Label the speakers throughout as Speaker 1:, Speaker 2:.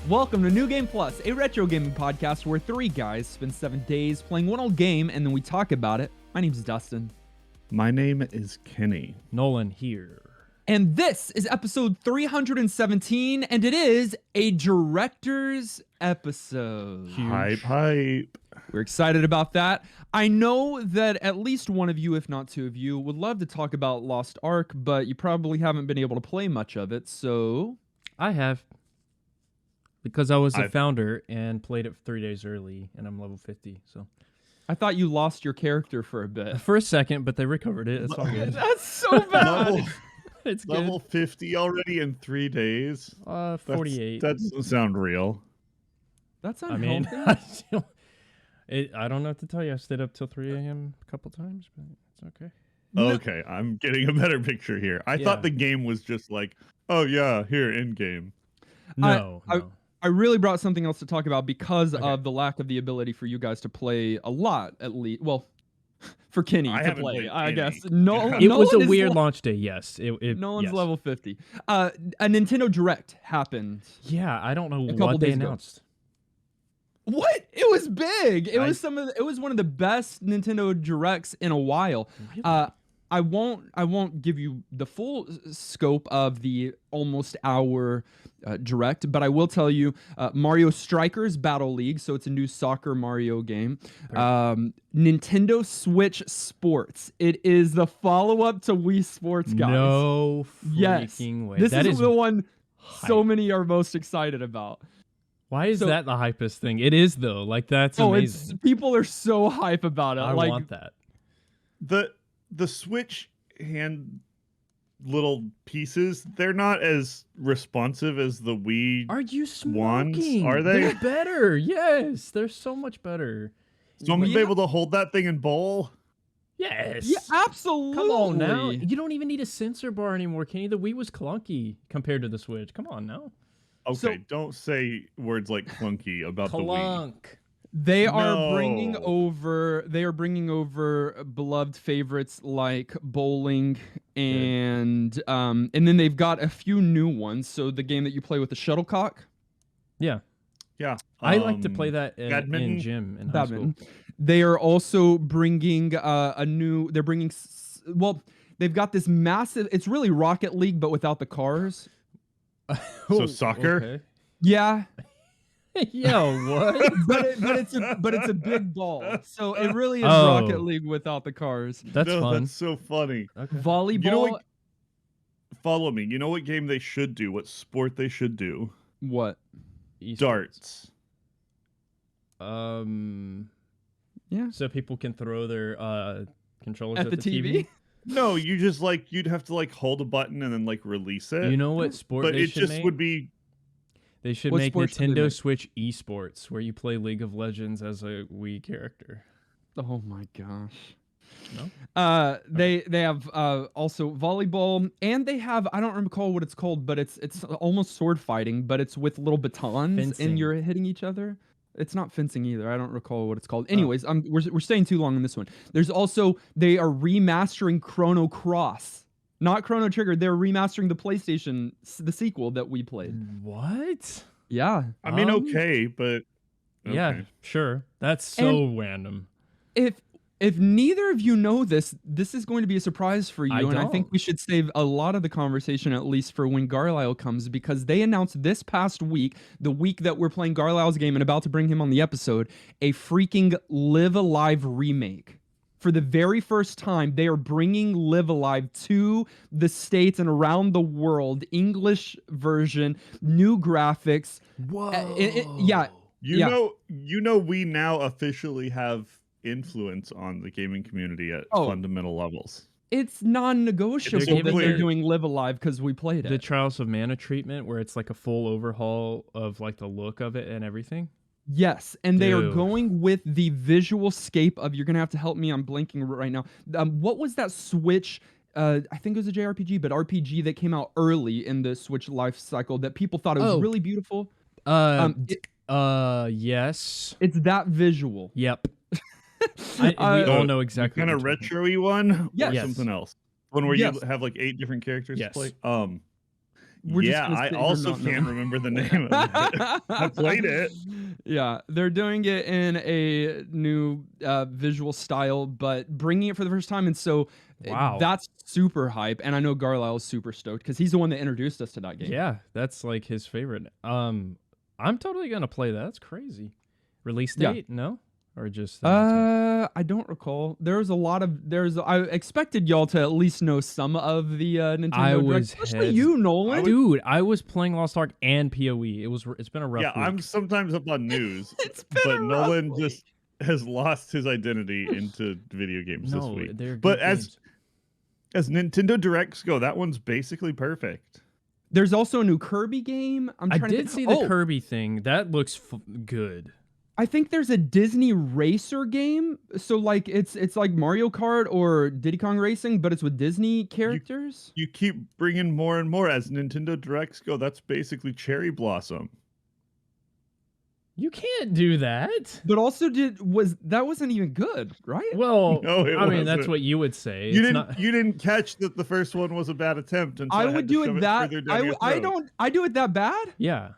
Speaker 1: Welcome to New Game Plus, a retro gaming podcast where three guys spend 7 days playing one old game and then we talk about it. My name's Dustin.
Speaker 2: My name is Kenny.
Speaker 3: Nolan here.
Speaker 1: And this is episode 317, and it is a director's episode.
Speaker 2: Hype.
Speaker 1: We're excited about that. I know that at least one of you, if not two of you, would love to talk about Lost Ark, but you probably haven't been able to play much of it, so...
Speaker 3: I have. Because I was a founder and played it 3 days early, and I'm level 50, so...
Speaker 1: I thought you lost your character for a bit.
Speaker 3: For a second, but they recovered it. It's all good.
Speaker 1: That's so bad!
Speaker 3: It's good.
Speaker 2: Level 50 already in 3 days?
Speaker 3: 48.
Speaker 2: That doesn't sound real.
Speaker 1: That's
Speaker 3: I
Speaker 1: unhealthy.
Speaker 3: mean, I don't know what to tell you. I stayed up till 3 a.m. a couple times, but it's okay.
Speaker 2: Okay, I'm getting a better picture here. I thought the game was just like, oh yeah, here, in-game.
Speaker 3: No.
Speaker 1: I really brought something else to talk about because of the lack of the ability for you guys to play a lot, at least. Well, for Kenny to play, I guess. No,
Speaker 3: it was a weird launch day, yes.
Speaker 1: Nolan's level 50. A Nintendo Direct happened.
Speaker 3: Yeah, I don't know
Speaker 1: couple
Speaker 3: what they
Speaker 1: days ago.
Speaker 3: announced.
Speaker 1: What? It was big. It was one of the best Nintendo Directs in a while.
Speaker 3: Really?
Speaker 1: I won't give you the full scope of the almost hour direct, but I will tell you Mario Strikers Battle League, so it's a new soccer Mario game. Nintendo Switch Sports. It is the follow-up to Wii Sports, guys.
Speaker 3: No freaking way.
Speaker 1: This is the one so many are most excited about.
Speaker 3: Why is that the hypest thing? It is, though. Like, that's amazing.
Speaker 1: People are so hype about it.
Speaker 3: I want that.
Speaker 2: The Switch hand little pieces, they're not as responsive as the Wii.
Speaker 3: Are you
Speaker 2: ones,
Speaker 3: smoking?
Speaker 2: are they?
Speaker 3: They're better. Yes, they're so much better.
Speaker 2: So I'm going to be able to hold that thing and bowl?
Speaker 3: Yes.
Speaker 1: Yeah, absolutely.
Speaker 3: Come on now. You don't even need a sensor bar anymore, Kenny. The Wii was clunky compared to the Switch. Come on now.
Speaker 2: Okay, don't say words like clunky about the Wii.
Speaker 1: They are bringing over beloved favorites like bowling and then they've got a few new ones. So the game that you play with the shuttlecock.
Speaker 3: Yeah. I like to play that in gym in high school.
Speaker 1: They are also bringing they've got this massive, it's really Rocket League but without the cars.
Speaker 2: So soccer?
Speaker 1: Okay. Yeah.
Speaker 3: Yo, what?
Speaker 1: but it's a big ball, so it really is Rocket League without the cars.
Speaker 3: That's fun.
Speaker 2: That's so funny.
Speaker 3: Okay.
Speaker 1: Volleyball.
Speaker 2: You know what, follow me. You know what game they should do? What sport they should do?
Speaker 1: What?
Speaker 2: Darts.
Speaker 1: Yeah.
Speaker 3: So people can throw their controllers
Speaker 1: At the TV?
Speaker 2: No, you just you'd have to hold a button and then release it.
Speaker 3: You know what sport?
Speaker 2: But
Speaker 3: they
Speaker 2: it
Speaker 3: should
Speaker 2: just
Speaker 3: make?
Speaker 2: would be.
Speaker 3: They should make Nintendo Switch esports, where you play League of Legends as a Wii character.
Speaker 1: Oh my gosh.
Speaker 3: No?
Speaker 1: They have also volleyball, and they have, I don't recall what it's called, but it's almost sword fighting, but it's with little batons
Speaker 3: Fencing.
Speaker 1: and you're hitting each other. It's not fencing either. I don't recall what it's called. Anyways, we're staying too long on this one. There's also, they are remastering Chrono Cross. Not Chrono Trigger. They're remastering the PlayStation, the sequel that we played.
Speaker 3: What?
Speaker 1: Yeah.
Speaker 2: I mean, okay, but okay.
Speaker 3: Yeah, sure. That's so random.
Speaker 1: If neither of you know this is going to be a surprise for you, I think we should save a lot of the conversation at least for when Garlyle comes, because they announced this past week, the week that we're playing Garlyle's game and about to bring him on the episode, a freaking Live Alive remake. For the very first time, they are bringing Live Alive to the States and around the world. English version, new graphics.
Speaker 3: Whoa.
Speaker 2: You know, we now officially have influence on the gaming community at fundamental levels.
Speaker 1: It's non-negotiable that they're doing Live Alive because we played it.
Speaker 3: The Trials of Mana treatment, where it's like a full overhaul of the look of it and everything.
Speaker 1: Yes, and they are going with the visual scape of, you're going to have to help me, I'm blanking right now. What was that Switch, I think it was a JRPG, but RPG that came out early in the Switch life cycle that people thought it was really beautiful?
Speaker 3: Yes.
Speaker 1: It's that visual.
Speaker 3: Yep. We all know exactly.
Speaker 2: Kind of retro-y one?
Speaker 1: Yes.
Speaker 2: Or something else? One where you have 8 different characters to play? I also can't remember the name of it. I played it.
Speaker 1: Yeah, they're doing it in a new visual style, but bringing it for the first time, and so that's super hype. And I know Garlyle is super stoked because he's the one that introduced us to that game.
Speaker 3: Yeah, that's like his favorite. I'm totally gonna play that. That's crazy. Release date? No. Or just
Speaker 1: I don't recall. There's I expected y'all to at least know some of the Nintendo Direct, especially you, Nolan.
Speaker 3: Dude, I was playing Lost Ark and PoE. It's been a rough week.
Speaker 2: I'm sometimes up on news. But Nolan just has lost his identity into video games this week. But as Nintendo Directs go, that one's basically perfect.
Speaker 1: There's also a new Kirby game.
Speaker 3: I did see the Kirby thing. That looks good.
Speaker 1: I think there's a Disney racer game. So like it's like Mario Kart or Diddy Kong Racing, but it's with Disney characters.
Speaker 2: You keep bringing more and more as Nintendo Directs go. That's basically Cherry Blossom.
Speaker 3: You can't do that.
Speaker 1: But also that wasn't even good, right?
Speaker 3: Well, no, I mean that's what you would say.
Speaker 2: You didn't catch that the first one was a bad attempt, and so
Speaker 1: I would do it that I do it that bad?
Speaker 3: Yeah.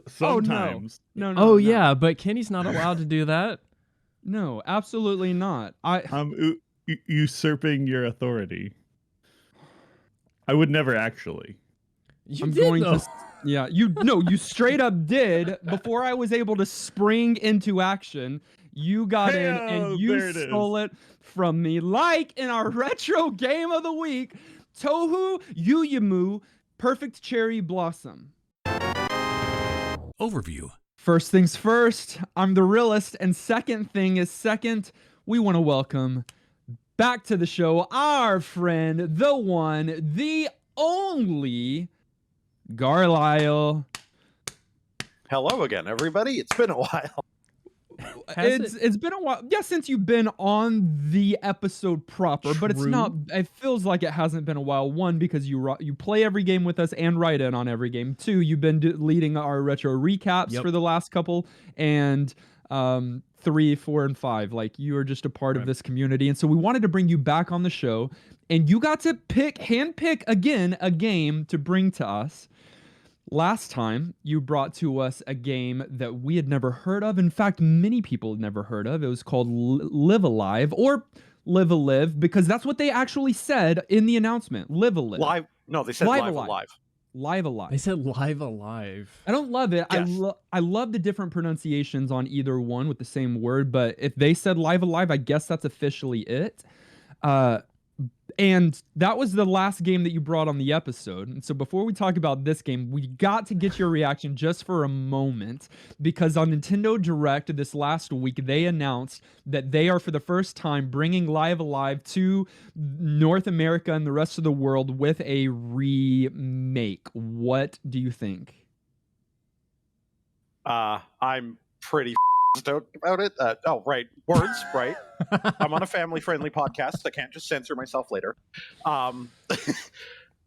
Speaker 2: Sometimes.
Speaker 3: No. Yeah, but Kenny's not allowed to do that.
Speaker 1: No, absolutely not.
Speaker 2: I'm usurping your authority. I would never actually.
Speaker 1: Yeah, you straight up did before I was able to spring into action. You got in and you stole it from me. Like in our retro game of the week, Touhou Youyoumu Perfect Cherry Blossom.
Speaker 4: Overview.
Speaker 1: First things first, I'm the realist, and second thing is second, we want to welcome back to the show our friend, the one, the only Garlyle.
Speaker 5: Hello again, everybody. It's been a while.
Speaker 1: It's been a while. Yeah, since you've been on the episode proper, but it's not. It feels like it hasn't been a while. One, because you play every game with us and write in on every game. Two, you've been leading our retro recaps for the last couple, and 3, 4, and 5. Like, you are just a part of this community, and so we wanted to bring you back on the show, and you got to handpick again a game to bring to us. Last time, you brought to us a game that we had never heard of. In fact, many people had never heard of. It was called Live Alive, or Live a Live, because that's what they actually said in the announcement. Live a Live.
Speaker 5: Live? No, they said Live Alive.
Speaker 1: Live Alive.
Speaker 3: They said Live Alive.
Speaker 1: I don't love it.
Speaker 5: Yes.
Speaker 1: I love the different pronunciations on either one with the same word, but if they said Live Alive, I guess that's officially it. And that was the last game that you brought on the episode. And so before we talk about this game, we got to get your reaction just for a moment, because on Nintendo Direct this last week, they announced that they are for the first time bringing Live Alive to North America and the rest of the world with a remake. What do you think?
Speaker 5: I'm pretty stoked about it. Words, right? I'm on a family-friendly podcast. I can't just censor myself later.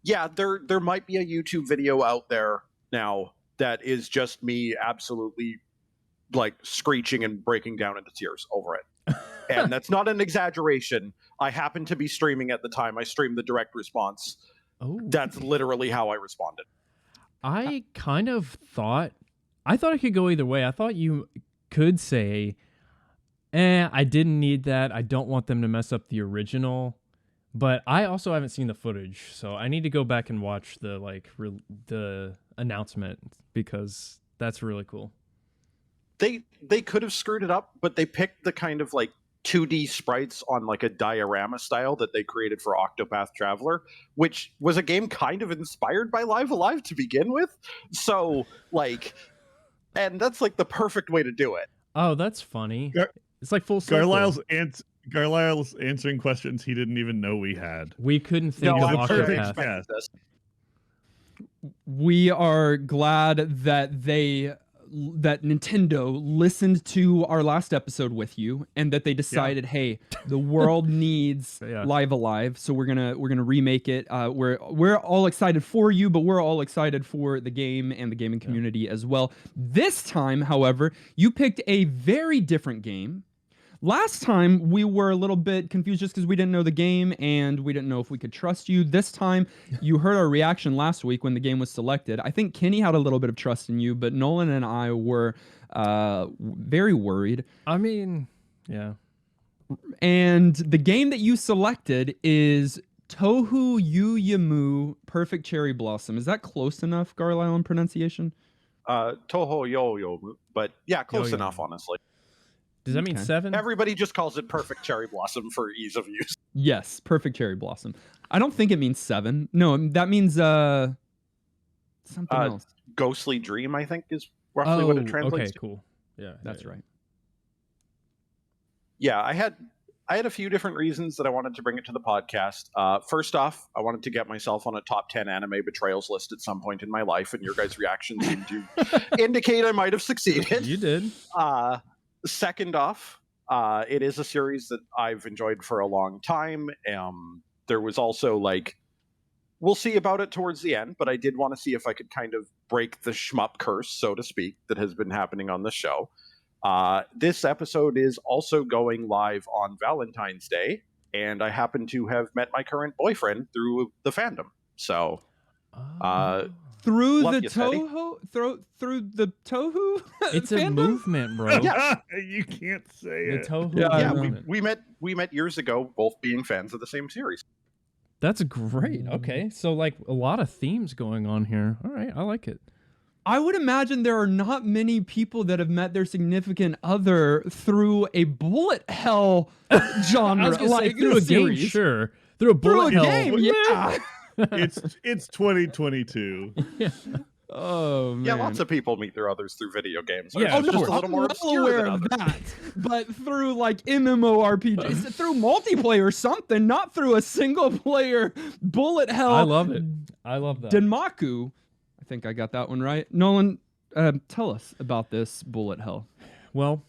Speaker 5: Yeah, there might be a YouTube video out there now that is just me absolutely like screeching and breaking down into tears over it. And that's not an exaggeration. I happened to be streaming at the time. I streamed the direct response.
Speaker 3: Oh,
Speaker 5: that's literally how I responded.
Speaker 3: I thought it could go either way. I thought you could say, I didn't need that. I don't want them to mess up the original. But I also haven't seen the footage, so I need to go back and watch the announcement, because that's really cool.
Speaker 5: They could have screwed it up, but they picked the kind of like 2D sprites on like a diorama style that they created for Octopath Traveler, which was a game kind of inspired by Live Alive to begin with. So like, and that's like the perfect way to do it.
Speaker 3: Oh, that's funny. It's like full circle.
Speaker 2: Garlyle's answering questions he didn't even know we had.
Speaker 3: We couldn't think of Octopath.
Speaker 1: We are glad that Nintendo listened to our last episode with you, and that they decided, hey, the world needs Live Alive, so we're gonna remake it. We're all excited for you, but we're all excited for the game and the gaming community as well. This time, however, you picked a very different game. last time we were a little bit confused just because we didn't know the game and we didn't know if we could trust you. This time, you heard our reaction last week when the game was selected. I think Kenny had a little bit of trust in you, but Nolan and I were very worried.
Speaker 3: I mean, yeah.
Speaker 1: And the game that you selected is Touhou Youyoumu Perfect Cherry Blossom. Is that close enough, Garlyle, in pronunciation?
Speaker 5: Touhou Youyoumu, but yeah, close enough, honestly.
Speaker 3: Does that mean 7?
Speaker 5: Everybody just calls it Perfect Cherry Blossom for ease of use.
Speaker 1: Yes, Perfect Cherry Blossom. I don't think it means 7. No, that means something else.
Speaker 5: Ghostly Dream, I think, is roughly what it translates to.
Speaker 3: Cool. Yeah,
Speaker 1: that's right.
Speaker 5: Yeah, I had a few different reasons that I wanted to bring it to the podcast. First off, I wanted to get myself on a top 10 anime betrayals list at some point in my life, and your guys' reactions seem to indicate I might have succeeded.
Speaker 3: You did.
Speaker 5: Second off, it is a series that I've enjoyed for a long time. There was also we'll see about it towards the end, but I did want to see if I could kind of break the shmup curse, so to speak, that has been happening on the show. This episode is also going live on Valentine's Day, and I happen to have met my current boyfriend through the fandom. So,
Speaker 1: through the Touhou, through the Touhou.
Speaker 3: It's
Speaker 1: fandom?
Speaker 3: A movement, bro.
Speaker 5: Yeah,
Speaker 2: you can't say it.
Speaker 3: The Touhou.
Speaker 5: Yeah, we met years ago, both being fans of the same series.
Speaker 3: That's great. Okay, so a lot of themes going on here. All right, I like it.
Speaker 1: I would imagine there are not many people that have met their significant other through a bullet hell genre,
Speaker 3: I was gonna say, through a game, sure. Through a bullet hell,
Speaker 1: game, yeah.
Speaker 2: It's 2022.
Speaker 3: Yeah.
Speaker 1: Oh man.
Speaker 5: Yeah, lots of people meet their others through video games.
Speaker 3: Yeah,
Speaker 5: just a little more obscure
Speaker 1: aware
Speaker 5: than
Speaker 1: of
Speaker 5: others.
Speaker 1: that, but through MMORPGs, through multiplayer, something, not through a single player bullet hell.
Speaker 3: I love it. I love that.
Speaker 1: Denmaku. I think I got that one right. Nolan, tell us about this bullet hell.
Speaker 3: Well,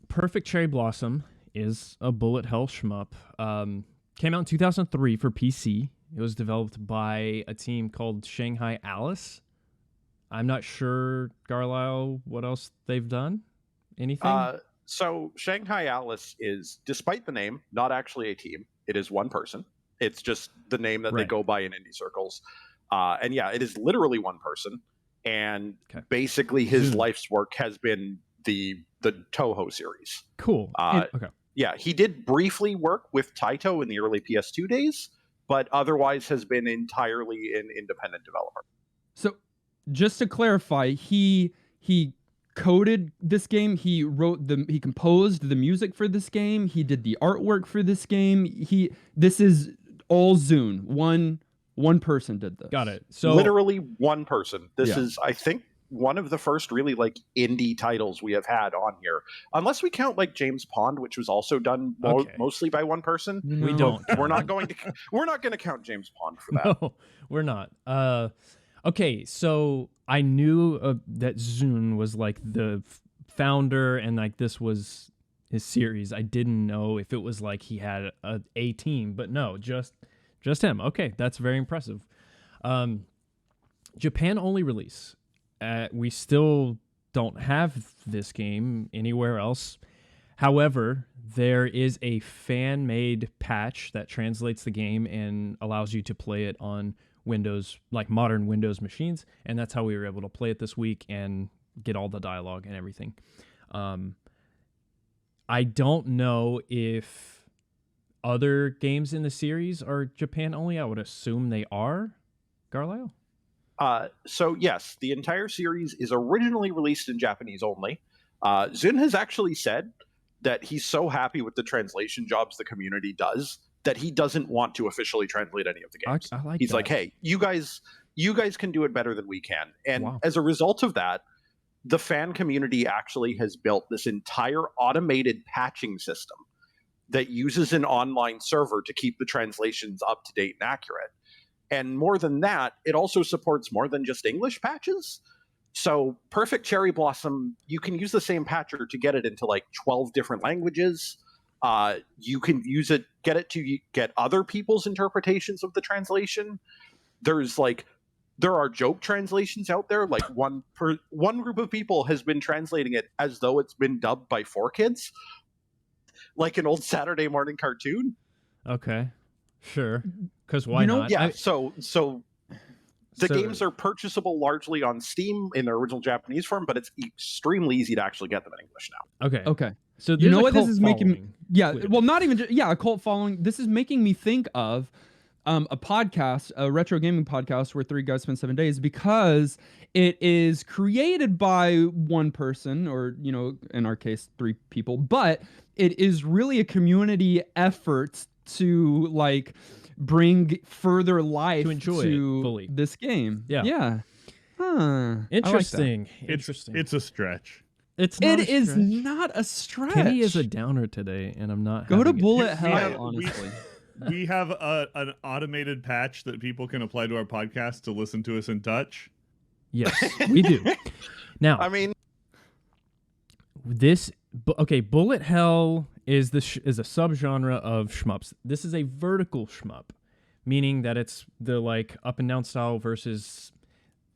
Speaker 3: Perfect Cherry Blossom is a bullet hell shmup. Came out in 2003 for PC. It was developed by a team called Shanghai Alice. I'm not sure, Garlyle, what else they've done. Anything?
Speaker 5: So Shanghai Alice is, despite the name, not actually a team. It is one person. It's just the name that they go by in indie circles. And yeah, it is literally one person. And basically his life's work has been the Touhou series.
Speaker 3: Cool.
Speaker 5: Okay. Yeah, he did briefly work with Taito in the early PS2 days, but otherwise has been entirely an independent developer.
Speaker 1: So just to clarify, he coded this game, he composed the music for this game, he did the artwork for this game. This is all Zune. One person did this.
Speaker 3: Got it. So
Speaker 5: literally one person. This is, I think, one of the first really indie titles we have had on here, unless we count James Pond, which was also done mostly by one person.
Speaker 3: No. We don't.
Speaker 5: We're not going to count James Pond for that.
Speaker 3: No, we're not. Okay, so I knew that Zune was the founder and this was his series. I didn't know if it was he had a team, but no, just him. Okay, that's very impressive. Japan only release. We still don't have this game anywhere else. However, there is a fan-made patch that translates the game and allows you to play it on Windows, modern Windows machines, and that's how we were able to play it this week and get all the dialogue and everything. I don't know if other games in the series are Japan only. I would assume they are. Garlyle?
Speaker 5: So yes, the entire series is originally released in Japanese only. Zune has actually said that he's so happy with the translation jobs the community does that he doesn't want to officially translate any of the games. He's
Speaker 3: that.
Speaker 5: Hey, you guys can do it better than we can. And as a result of that, the fan community actually has built this entire automated patching system that uses an online server to keep the translations up to date and accurate. And more than that, it also supports more than just English patches. So Perfect Cherry Blossom, you can use the same patcher to get it into 12 different languages. You can use it, get it to get other people's interpretations of the translation. There are joke translations out there. One group of people has been translating it as though it's been dubbed by 4Kids. like an old Saturday morning cartoon.
Speaker 3: Okay, sure. Because why not?
Speaker 5: Yeah. So the games are purchasable largely on Steam in their original Japanese form, but it's extremely easy to actually get them in English now.
Speaker 3: Okay. So
Speaker 1: you know what this is
Speaker 3: making
Speaker 1: me? Yeah. Well, not even a cult following. This is making me think of a podcast, a retro gaming podcast where 3 guys spend 7 days, because it is created by one person, or, you know, in our case, 3 people, but it is really a community effort to like bring further life
Speaker 3: to enjoy
Speaker 1: to
Speaker 3: fully
Speaker 1: this game.
Speaker 3: Yeah.
Speaker 1: Huh.
Speaker 3: Interesting.
Speaker 1: Like
Speaker 3: Interesting.
Speaker 2: It's a stretch.
Speaker 1: It is not a stretch.
Speaker 3: Kenny is a downer today, and I'm not.
Speaker 1: Go to bullet hell, honestly.
Speaker 2: We have an automated patch that people can apply to our podcast to listen to us in Dutch.
Speaker 3: Yes, we do. Now,
Speaker 5: I mean,
Speaker 3: bullet hell is is a subgenre of shmups. This is a vertical shmup, meaning that it's the like up and down style versus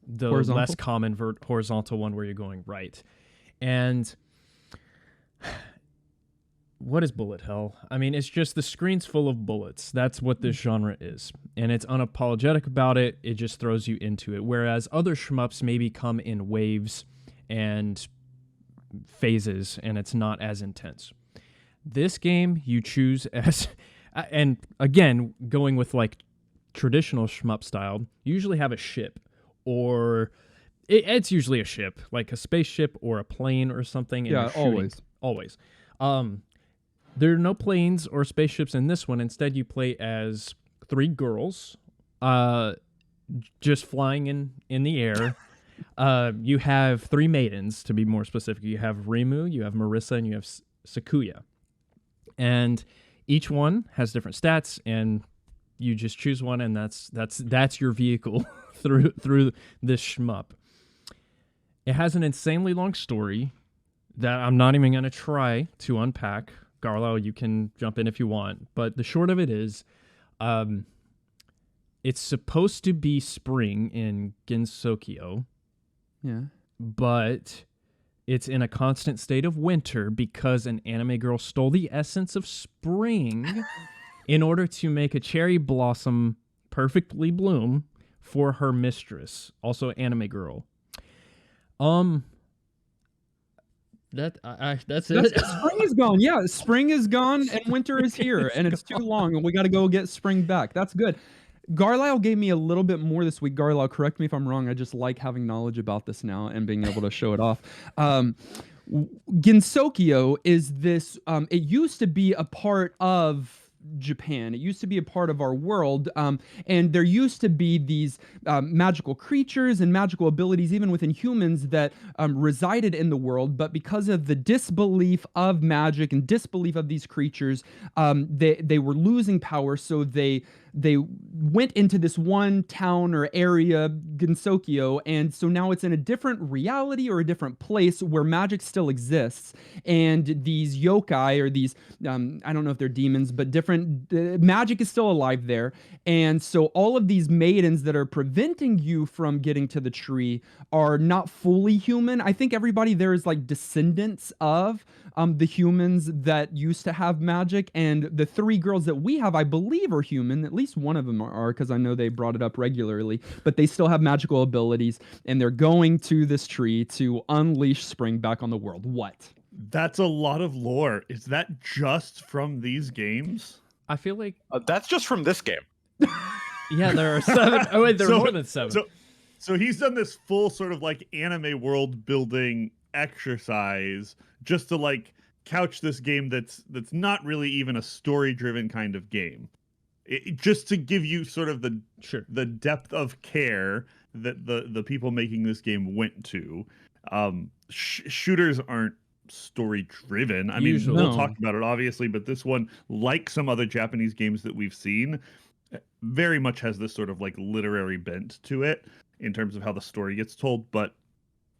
Speaker 3: the less common horizontal one where you're going right. And what is bullet hell? I mean, it's just the screen's full of bullets. That's what this genre is. And it's unapologetic about it. It just throws you into it. Whereas other shmups maybe come in waves and phases, and it's not as intense. This game, you choose as... And again, going with like traditional shmup style, you usually have a ship, or... It's usually a ship, like a spaceship or a plane or something.
Speaker 1: Yeah,
Speaker 3: always. There are no planes or spaceships in this one. Instead, you play as 3 girls, just flying in the air. You have 3 maidens, to be more specific. You have Rimu, you have Marissa, and you have Sakuya. And each one has different stats, and you just choose one, and that's your vehicle through this shmup. It has an insanely long story that I'm not even going to try to unpack. Garlyle, you can jump in if you want. But the short of it is, it's supposed to be spring in Gensokyo.
Speaker 1: Yeah.
Speaker 3: But it's in a constant state of winter because an anime girl stole the essence of spring in order to make a cherry blossom perfectly bloom for her mistress, also anime girl. That's it.
Speaker 1: Spring is gone. Yeah, spring is gone and winter is here, and it's too long, and we got to go get spring back. That's good. Garlyle gave me a little bit more this week. Garlyle, correct me if I'm wrong. I just like having knowledge about this now and being able to show it off. Gensokyo is this. It used to be a part of Japan. It used to be a part of our world, and there used to be these magical creatures and magical abilities, even within humans, that resided in the world. But because of the disbelief of magic and disbelief of these creatures, they were losing power. So they went into this one town or area, Gensokyo, and so now it's in a different reality or a different place where magic still exists, and these yokai, or these I don't know if they're demons, but different magic is still alive there. And so all of these maidens that are preventing you from getting to the tree are not fully human. I think everybody there is like descendants of the humans that used to have magic, and the 3 girls that we have, I believe, are human. At least one of them are, because I know they brought it up regularly, but they still have magical abilities, and they're going to this tree to unleash spring back on the world. What?
Speaker 2: That's a lot of lore. Is that just from these games?
Speaker 3: I feel like
Speaker 5: that's just from this game.
Speaker 3: Yeah, there are 7. Oh wait, there are more than 7.
Speaker 2: So he's done this full sort of like anime world building exercise just to like couch this game that's not really even a story driven kind of game. Just to give you sort of the depth of care that the people making this game went to. Shooters aren't story driven. I mean, we'll talk about it obviously, but this one, like some other Japanese games that we've seen, very much has this sort of like literary bent to it in terms of how the story gets told, but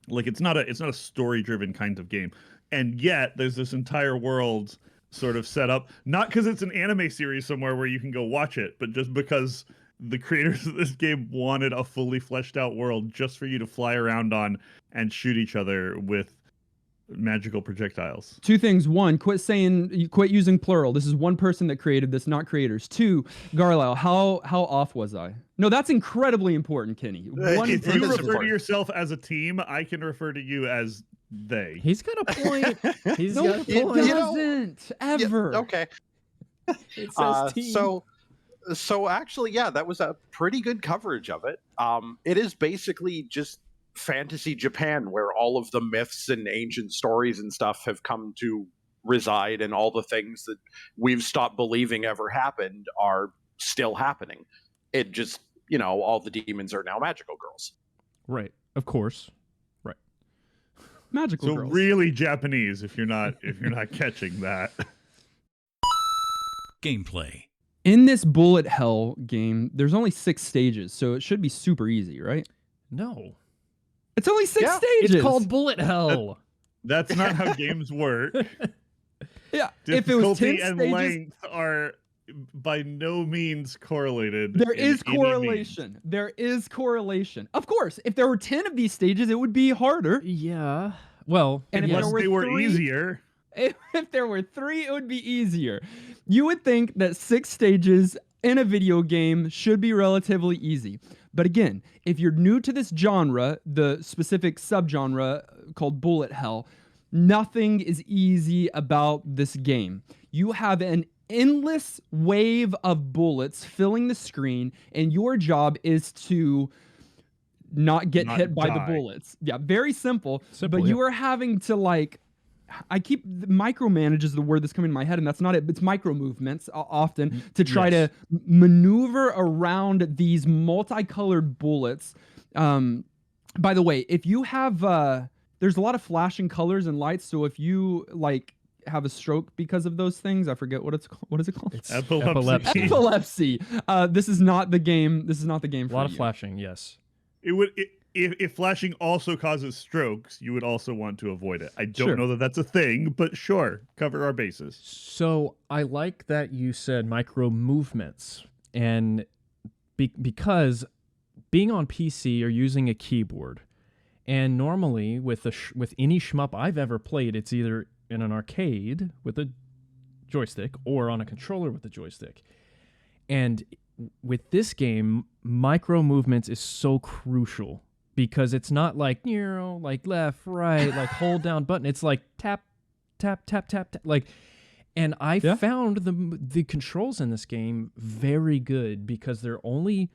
Speaker 2: like it's not a story driven kind of game. And yet there's this entire world sort of set up, not because it's an anime series somewhere where you can go watch it, but just because the creators of this game wanted a fully fleshed out world just for you to fly around on and shoot each other with magical projectiles.
Speaker 1: Two things. One, quit using plural. This is one person that created this, not creators. Two, Garlyle, how off was I? No, that's incredibly important, Kenny.
Speaker 2: If you refer to yourself as a team, I can refer to you as they.
Speaker 3: He's got a point. He's got a point.
Speaker 1: It doesn't ever.
Speaker 5: Yeah, okay.
Speaker 3: It says team.
Speaker 5: So actually, yeah, that was a pretty good coverage of it. It is basically just fantasy Japan, where all of the myths and ancient stories and stuff have come to reside, and all the things that we've stopped believing ever happened are still happening. It just, all the demons are now magical girls.
Speaker 3: Right. Of course. Right.
Speaker 1: Magical girls.
Speaker 2: So really Japanese if you're not catching that.
Speaker 4: Gameplay.
Speaker 1: In this bullet hell game, there's only 6 stages, so it should be super easy, right?
Speaker 3: No.
Speaker 1: It's only 6 stages.
Speaker 3: It's called bullet hell.
Speaker 2: That's not how games work.
Speaker 1: Yeah.
Speaker 2: Difficulty
Speaker 1: if it was 10
Speaker 2: and
Speaker 1: stages,
Speaker 2: length are by no means correlated.
Speaker 1: There is correlation. There is correlation. Of course, if there were 10 of these stages, it would be harder.
Speaker 3: Yeah. Well,
Speaker 1: and
Speaker 2: unless they were easier.
Speaker 1: If there were 3, it would be easier. You would think that 6 stages in a video game should be relatively easy. But again, if you're new to this genre, the specific subgenre called bullet hell, nothing is easy about this game. You have an endless wave of bullets filling the screen, and your job is to not get hit by the bullets. Yeah, very simple. But you are having to micromanage is the word that's coming to my head, and that's not it. It's micro movements often to try to maneuver around these multicolored bullets. By the way, if you have, there's a lot of flashing colors and lights. So if you have a stroke because of those things, I forget what it's called. What is it called?
Speaker 2: It's epilepsy.
Speaker 1: Epilepsy. This is not the game. This is not the game for you.
Speaker 3: A lot of flashing. Yes.
Speaker 2: It would. If flashing also causes strokes, you would also want to avoid it. I don't know that that's a thing, but sure, cover our bases.
Speaker 3: So I like that you said micro movements, and because being on PC or using a keyboard, and normally with any shmup I've ever played, it's either in an arcade with a joystick or on a controller with a joystick, and with this game, micro movements is so crucial. Because it's not like left, right, hold down button. It's like tap, tap, tap, tap, tap. And I found the controls in this game very good because there are only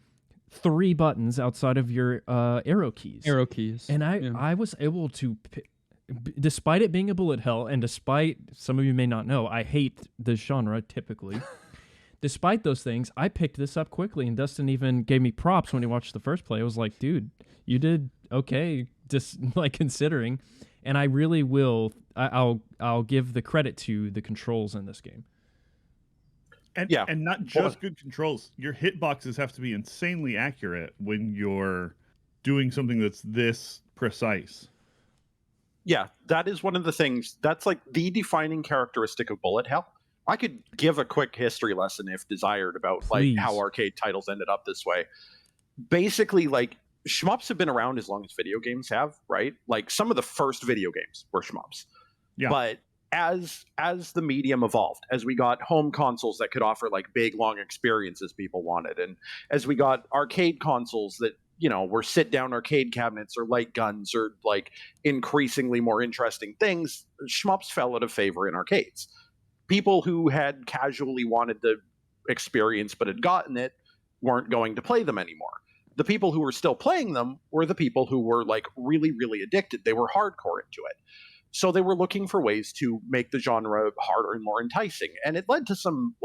Speaker 3: 3 buttons outside of your arrow keys. And I was able to, despite it being a bullet hell, and despite some of you may not know, I hate this genre typically. Despite those things, I picked this up quickly, and Dustin even gave me props when he watched the first play. I was like, dude, you did okay, just considering. And I really will, I'll give the credit to the controls in this game.
Speaker 2: And not just good controls. Your hitboxes have to be insanely accurate when you're doing something that's this precise.
Speaker 5: Yeah, that is one of the things, that's the defining characteristic of bullet hell. I could give a quick history lesson if desired about how arcade titles ended up this way. Basically, shmups have been around as long as video games have, right? Some of the first video games were shmups. Yeah. But as the medium evolved, as we got home consoles that could offer big long experiences people wanted, and as we got arcade consoles that were sit down arcade cabinets or light guns or increasingly more interesting things, shmups fell out of favor in arcades. People who had casually wanted the experience but had gotten it weren't going to play them anymore. The people who were still playing them were the people who were really, really addicted. They were hardcore into it. So they were looking for ways to make the genre harder and more enticing. And it led to some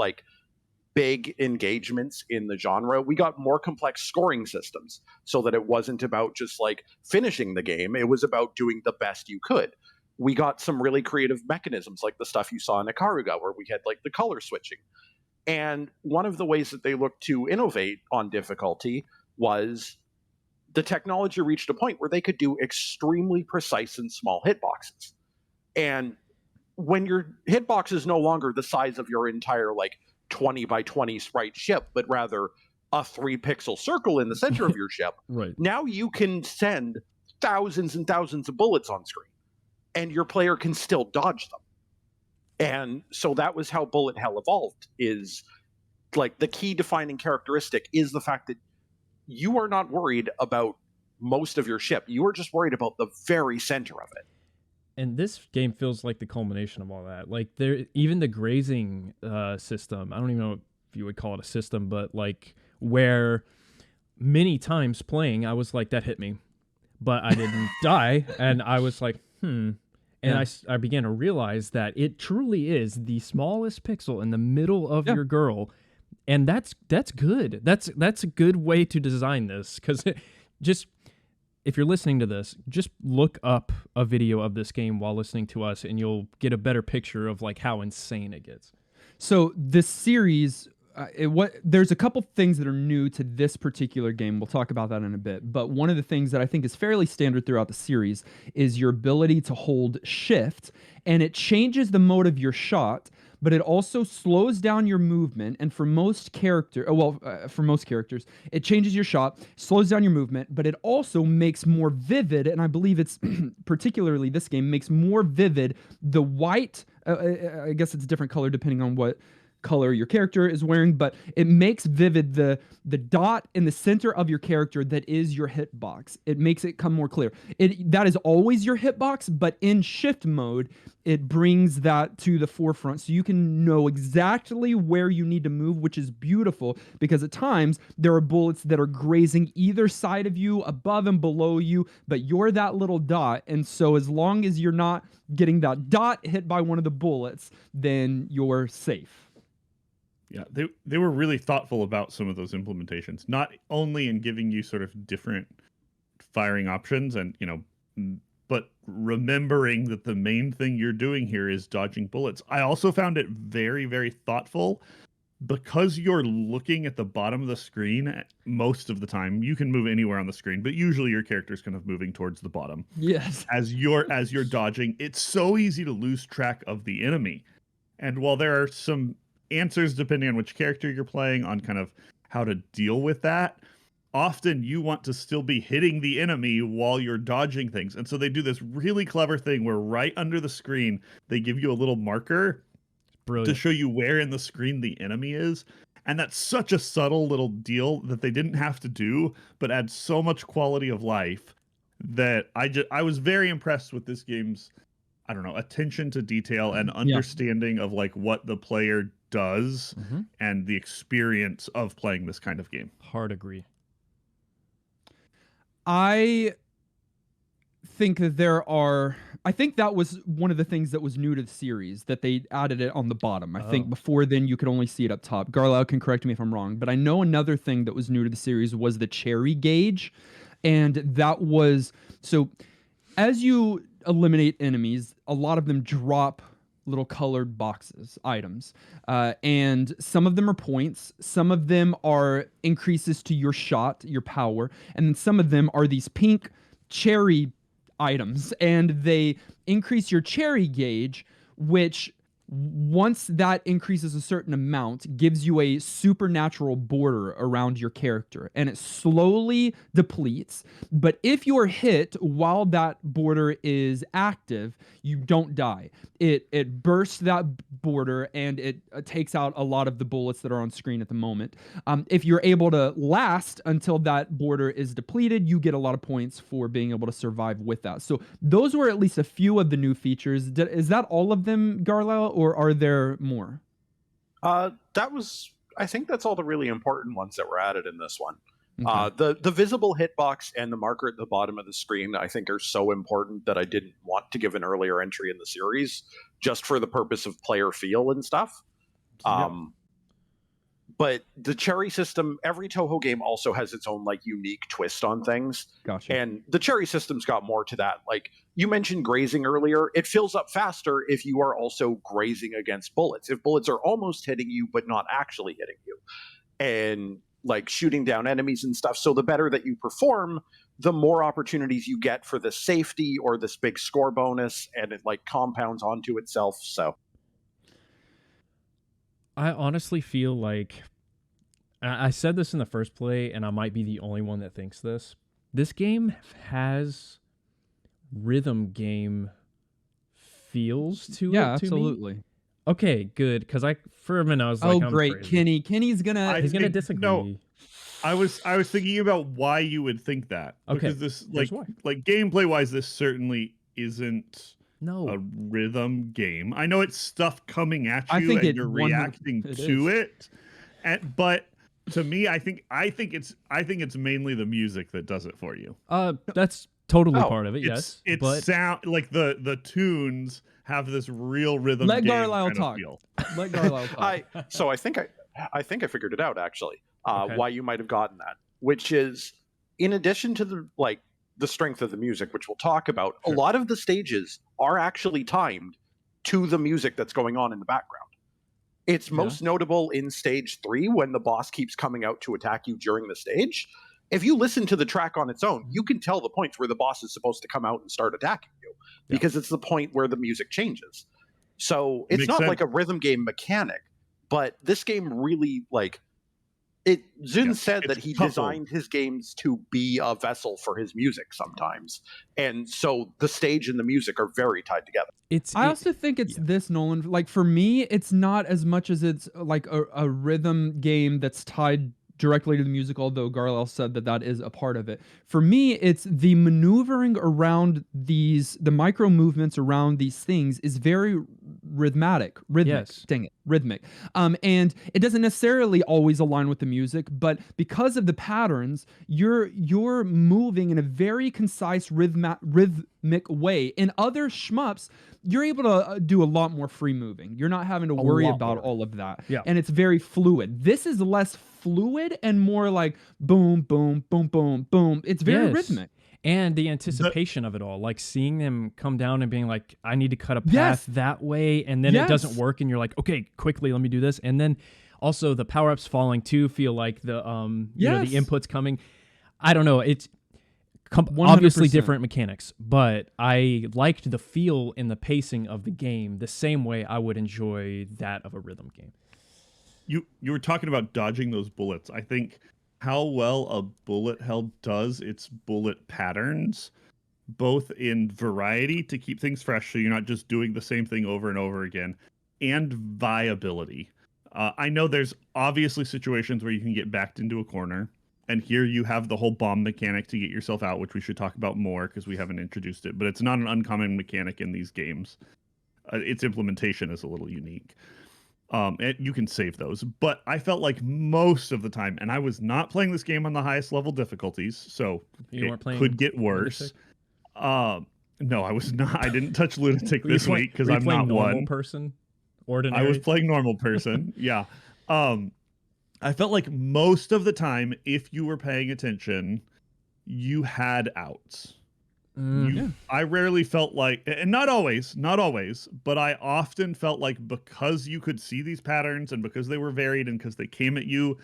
Speaker 5: big engagements in the genre. We got more complex scoring systems so that it wasn't about just finishing the game. It was about doing the best you could. We got some really creative mechanisms like the stuff you saw in Ikaruga, where we had the color switching. And one of the ways that they looked to innovate on difficulty was the technology reached a point where they could do extremely precise and small hitboxes. And when your hitbox is no longer the size of your entire 20 by 20 sprite ship, but rather a 3-pixel circle in the center of your ship,
Speaker 3: right.
Speaker 5: Now you can send thousands and thousands of bullets on screen. and your player can still dodge them. And so that was how bullet hell evolved, is like the key defining characteristic is the fact that you are not worried about most of your ship. You are just worried about the very center of it.
Speaker 3: And this game feels like the culmination of all that. Like even the grazing system, I don't even know if you would call it a system, but like where many times playing, I was like, that hit me, but I didn't die. And I was like, And I began to realize that it truly is the smallest pixel in the middle of your girl. And that's good. That's a good way to design this, because just if you're listening to this, just look up a video of this game while listening to us, and you'll get a better picture of like how insane it gets.
Speaker 1: So this series, there's a couple things that are new to this particular game. We'll talk about that in a bit. But one of the things that I think is fairly standard throughout the series is your ability to hold shift, and it changes the mode of your shot, but it also slows down your movement. And for most characters, it changes your shot, slows down your movement, but it also makes more vivid, and I believe it's particularly this game, makes more vivid the white, I guess it's a different color depending on what color your character is wearing, but it makes vivid the dot in the center of your character that is your hitbox. It makes it come more clear. That is always your hitbox, but in shift mode, it brings that to the forefront so you can know exactly where you need to move, which is beautiful, because at times there are bullets that are grazing either side of you, above and below you, but you're that little dot, and so as long as you're not getting that dot hit by one of the bullets, then you're safe.
Speaker 2: Yeah, they were really thoughtful about some of those implementations, not only in giving you sort of different firing options and, but remembering that the main thing you're doing here is dodging bullets. I also found it very, very thoughtful, because you're looking at the bottom of the screen most of the time. You can move anywhere on the screen, but usually your character's kind of moving towards the bottom.
Speaker 1: Yes.
Speaker 2: As you're dodging, it's so easy to lose track of the enemy. And while there are some answers depending on which character you're playing on kind of how to deal with that, often you want to still be hitting the enemy while you're dodging things. And so they do this really clever thing where right under the screen they give you a little marker to show you where in the screen the enemy is. And that's such a subtle little deal that they didn't have to do, but adds so much quality of life, that I was very impressed with this game's, attention to detail and understanding of like what the player does and the experience of playing this kind of game.
Speaker 3: Hard agree.
Speaker 1: I think that I think that was one of the things that was new to the series, that they added it on the bottom. I think before then you could only see it up top. Garlyle can correct me if I'm wrong, but I know another thing that was new to the series was the cherry gauge. And that was, so as you eliminate enemies, a lot of them drop little colored boxes, items. And some of them are points, some of them are increases to your shot, your power, and then some of them are these pink cherry items, and they increase your cherry gauge, which once that increases a certain amount, gives you a supernatural border around your character, and it slowly depletes. But if you're hit while that border is active, you don't die. It bursts that border, and it takes out a lot of the bullets that are on screen at the moment. If you're able to last until that border is depleted, you get a lot of points for being able to survive with that. So those were at least a few of the new features. Is that all of them, Garlyle, or are there more?
Speaker 5: I think that's all the really important ones that were added in this one. Okay. The visible hitbox and the marker at the bottom of the screen, I think, are so important that I didn't want to give an earlier entry in the series, just for the purpose of player feel and stuff. But the cherry system, every Touhou game also has its own like unique twist on things.
Speaker 1: Gotcha.
Speaker 5: And the cherry system's got more to that. Like you mentioned grazing earlier, it fills up faster if you are also grazing against bullets. If bullets are almost hitting you but not actually hitting you. And like shooting down enemies and stuff. So the better that you perform, the more opportunities you get for the safety or this big score bonus, and it like compounds onto itself. So
Speaker 3: I honestly feel like, I said this in the first play, and I might be the only one that thinks this. This game has rhythm game feels to it.
Speaker 1: Yeah,
Speaker 3: to
Speaker 1: absolutely.
Speaker 3: Me. Okay, good. Because for a minute I was like, I'm
Speaker 1: great,
Speaker 3: crazy.
Speaker 1: Kenny's gonna
Speaker 3: disagree.
Speaker 2: No, I was thinking about why you would think that.
Speaker 3: Okay,
Speaker 2: because this like gameplay wise, this certainly isn't a rhythm game. I know it's stuff coming at you and you're reacting to it, but to me, I think it's mainly the music that does it for you.
Speaker 3: That's totally part of it. Yes,
Speaker 2: but sound like the tunes have this real rhythm.
Speaker 1: Let
Speaker 2: game
Speaker 1: Garlyle
Speaker 2: kind
Speaker 1: talk. Let Garlyle talk.
Speaker 5: So I think I figured it out actually. Why you might have gotten that, which is in addition to the strength of the music, which we'll talk about. Sure. A lot of the stages are actually timed to the music that's going on in the background. It's most notable in stage 3 when the boss keeps coming out to attack you during the stage. If you listen to the track on its own, you can tell the points where the boss is supposed to come out and start attacking you because it's the point where the music changes. So it's not like a rhythm game mechanic, but this game really Zun said that he designed his games to be a vessel for his music sometimes. And so the stage and the music are very tied together.
Speaker 1: I also think it's this, Nolan. Like, for me, it's not as much as it's like a rhythm game that's tied directly to the music, although Garlyle said that is a part of it. For me, it's the maneuvering around the micro movements around these things is very rhythmic.
Speaker 3: Yes.
Speaker 1: Dang it, rhythmic. And it doesn't necessarily always align with the music, but because of the patterns, you're moving in a very concise rhythmic way. In other shmups, you're able to do a lot more free moving. You're not having to worry about all of that.
Speaker 3: Yeah.
Speaker 1: And it's very fluid. This is less fluid and more like boom, boom, boom, boom, boom. It's very rhythmic.
Speaker 3: And the anticipation of it all, like seeing them come down and being like, I need to cut a path that way, and then it doesn't work, and you're like, okay, quickly, let me do this. And then also the power-ups falling too feel like the you know, the inputs coming. I don't know, it's obviously different mechanics, but I liked the feel and the pacing of the game the same way I would enjoy that of a rhythm game.
Speaker 2: You were talking about dodging those bullets. I think how well a bullet hell does its bullet patterns, both in variety to keep things fresh so you're not just doing the same thing over and over again, and viability. I know there's obviously situations where you can get backed into a corner, and here you have the whole bomb mechanic to get yourself out, which we should talk about more because we haven't introduced it, but it's not an uncommon mechanic in these games. Its implementation is a little unique. And you can save those, but I felt like most of the time, and I was not playing this game on the highest level difficulties, so it could get worse. No, I was not. I didn't touch Lunatic this week because I'm not one
Speaker 3: person. Ordinary.
Speaker 2: I was playing normal person. Yeah. I felt like most of the time, if you were paying attention, you had outs. I rarely felt like, and not always, but I often felt like because you could see these patterns and because they were varied and because they came at you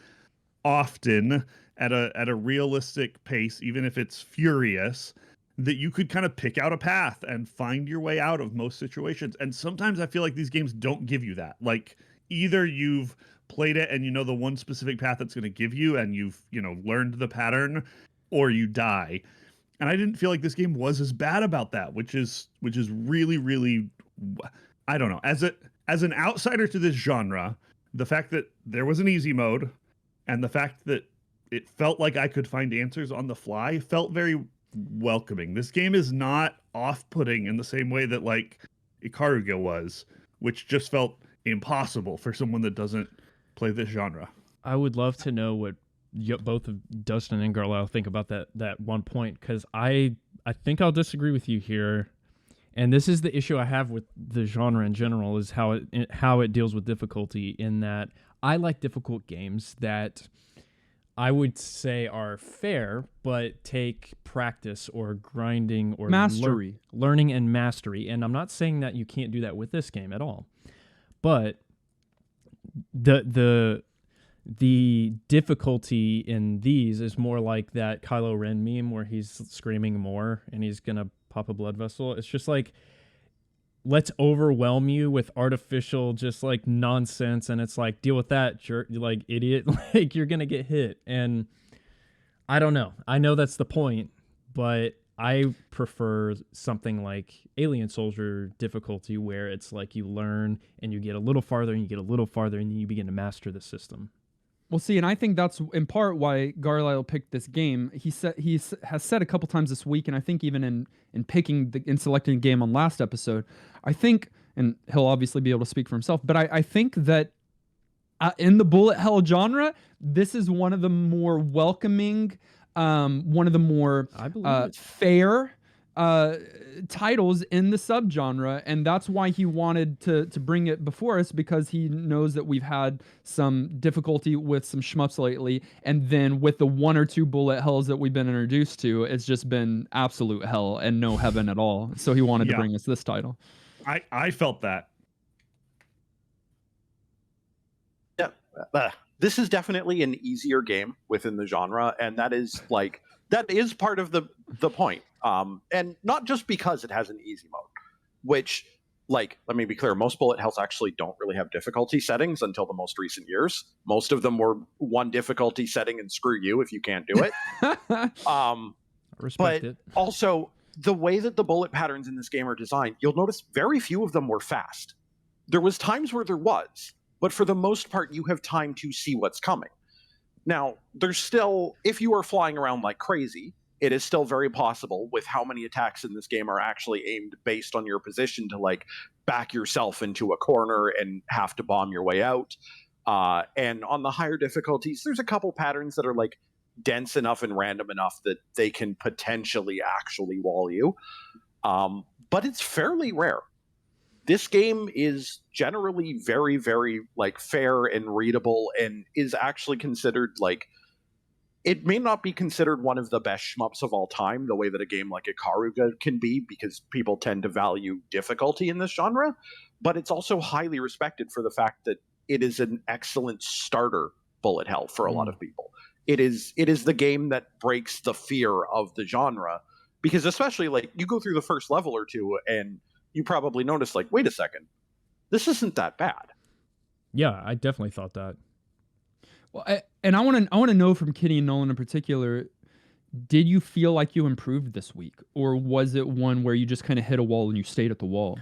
Speaker 2: often at a realistic pace, even if it's furious, that you could kind of pick out a path and find your way out of most situations. And sometimes I feel like these games don't give you that. Like, either you've played it and you know the one specific path that's going to give you and you've, learned the pattern, or you die. And I didn't feel like this game was as bad about that, which is really, really, I don't know. As an outsider to this genre, the fact that there was an easy mode and the fact that it felt like I could find answers on the fly felt very welcoming. This game is not off-putting in the same way that like Ikaruga was, which just felt impossible for someone that doesn't play this genre.
Speaker 3: I would love to know what both of Dustin and Garlyle think about that one point, because I think I'll disagree with you here, and this is the issue I have with the genre in general, is how it deals with difficulty, in that I like difficult games that I would say are fair but take practice or grinding or
Speaker 1: mastery,
Speaker 3: learning and mastery, and I'm not saying that you can't do that with this game at all, but the difficulty in these is more like that Kylo Ren meme where he's screaming more and he's gonna pop a blood vessel. It's just like, let's overwhelm you with artificial just like nonsense, and it's like, deal with that, jerk, like idiot, like you're gonna get hit. And I don't know. I know that's the point, but I prefer something like Alien Soldier difficulty, where it's like you learn and you get a little farther and you get a little farther and then you begin to master the system.
Speaker 1: Well, see, and I think that's in part why Garlyle picked this game. He has said a couple times this week, and I think even in selecting a game on last episode, I think, and he'll obviously be able to speak for himself, but I think that in the bullet hell genre, this is one of the more welcoming, one of the more fair titles in the subgenre, and that's why he wanted to bring it before us, because he knows that we've had some difficulty with some shmups lately, and then with the one or two bullet hells that we've been introduced to, it's just been absolute hell and no heaven at all. So he wanted to bring us this title.
Speaker 2: I felt that.
Speaker 5: Yeah, this is definitely an easier game within the genre, and that is part of the point. And not just because it has an easy mode, which, let me be clear, most bullet hells actually don't really have difficulty settings until the most recent years. Most of them were one difficulty setting and screw you if you can't do it.
Speaker 3: Respect it.
Speaker 5: Also, the way that the bullet patterns in this game are designed, you'll notice very few of them were fast. There was times where there was, but for the most part, you have time to see what's coming. Now, there's still, if you are flying around like crazy, it is still very possible with how many attacks in this game are actually aimed based on your position to back yourself into a corner and have to bomb your way out. And on the higher difficulties, there's a couple patterns that are dense enough and random enough that they can potentially actually wall you. But it's fairly rare. This game is generally very, very fair and readable, and is actually considered it may not be considered one of the best shmups of all time, the way that a game like Ikaruga can be, because people tend to value difficulty in this genre, but it's also highly respected for the fact that it is an excellent starter bullet hell for a lot of people. It is the game that breaks the fear of the genre, because especially you go through the first level or two and you probably notice wait a second, this isn't that bad.
Speaker 3: Yeah, I definitely thought that.
Speaker 1: Well, I want to know from Kitty and Nolan in particular, did you feel like you improved this week, or was it one where you just kind of hit a wall and you stayed at the wall?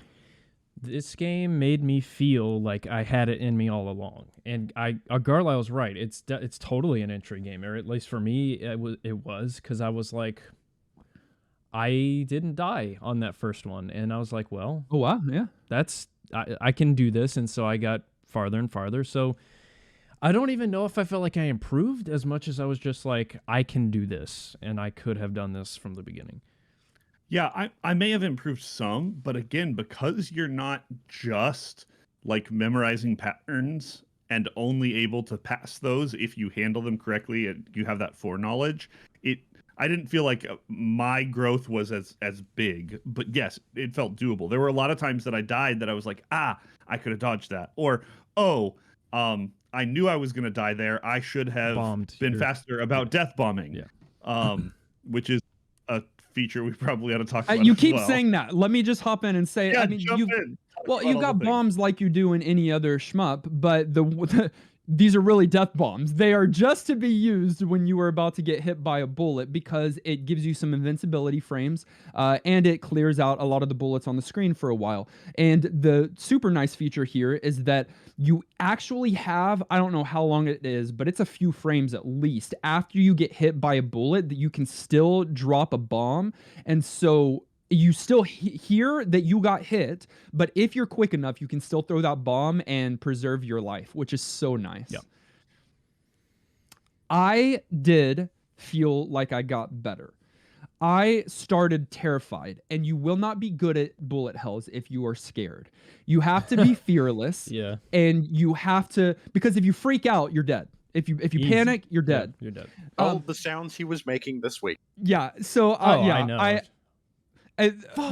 Speaker 3: This game made me feel like I had it in me all along, and Garlyle's right. It's totally an entry game, or at least for me, it was because I was I didn't die on that first one, and I was like, well,
Speaker 1: oh wow, yeah,
Speaker 3: I can do this, and so I got farther and farther. So I don't even know if I felt like I improved as much as I was just I can do this, and I could have done this from the beginning.
Speaker 2: Yeah, I may have improved some, but again, because you're not just memorizing patterns and only able to pass those if you handle them correctly and you have that foreknowledge, I didn't feel like my growth was as big, but yes, it felt doable. There were a lot of times that I died that I was I could have dodged that, or I knew I was going to die there. I should have been faster about death bombing, which is a feature we probably ought to talk about.
Speaker 1: You keep saying that. Let me just hop in and say,
Speaker 2: yeah,
Speaker 1: I mean, you've got bombs like you do in any other shmup, but these are really death bombs. They are just to be used when you are about to get hit by a bullet, because it gives you some invincibility frames, and it clears out a lot of the bullets on the screen for a while. And the super nice feature here is that you actually have, I don't know how long it is, but it's a few frames at least after you get hit by a bullet that you can still drop a bomb. And so you still hear that you got hit, but if you're quick enough, you can still throw that bomb and preserve your life, which is so nice.
Speaker 3: Yep.
Speaker 1: I did feel like I got better. I started terrified, and you will not be good at bullet hells if you are scared. You have to be fearless,
Speaker 3: yeah,
Speaker 1: and you have to, because if you freak out, you're dead. If you panic, you're dead.
Speaker 3: Yeah, you're dead.
Speaker 5: All the sounds he was making this week.
Speaker 1: Yeah. So
Speaker 3: I know.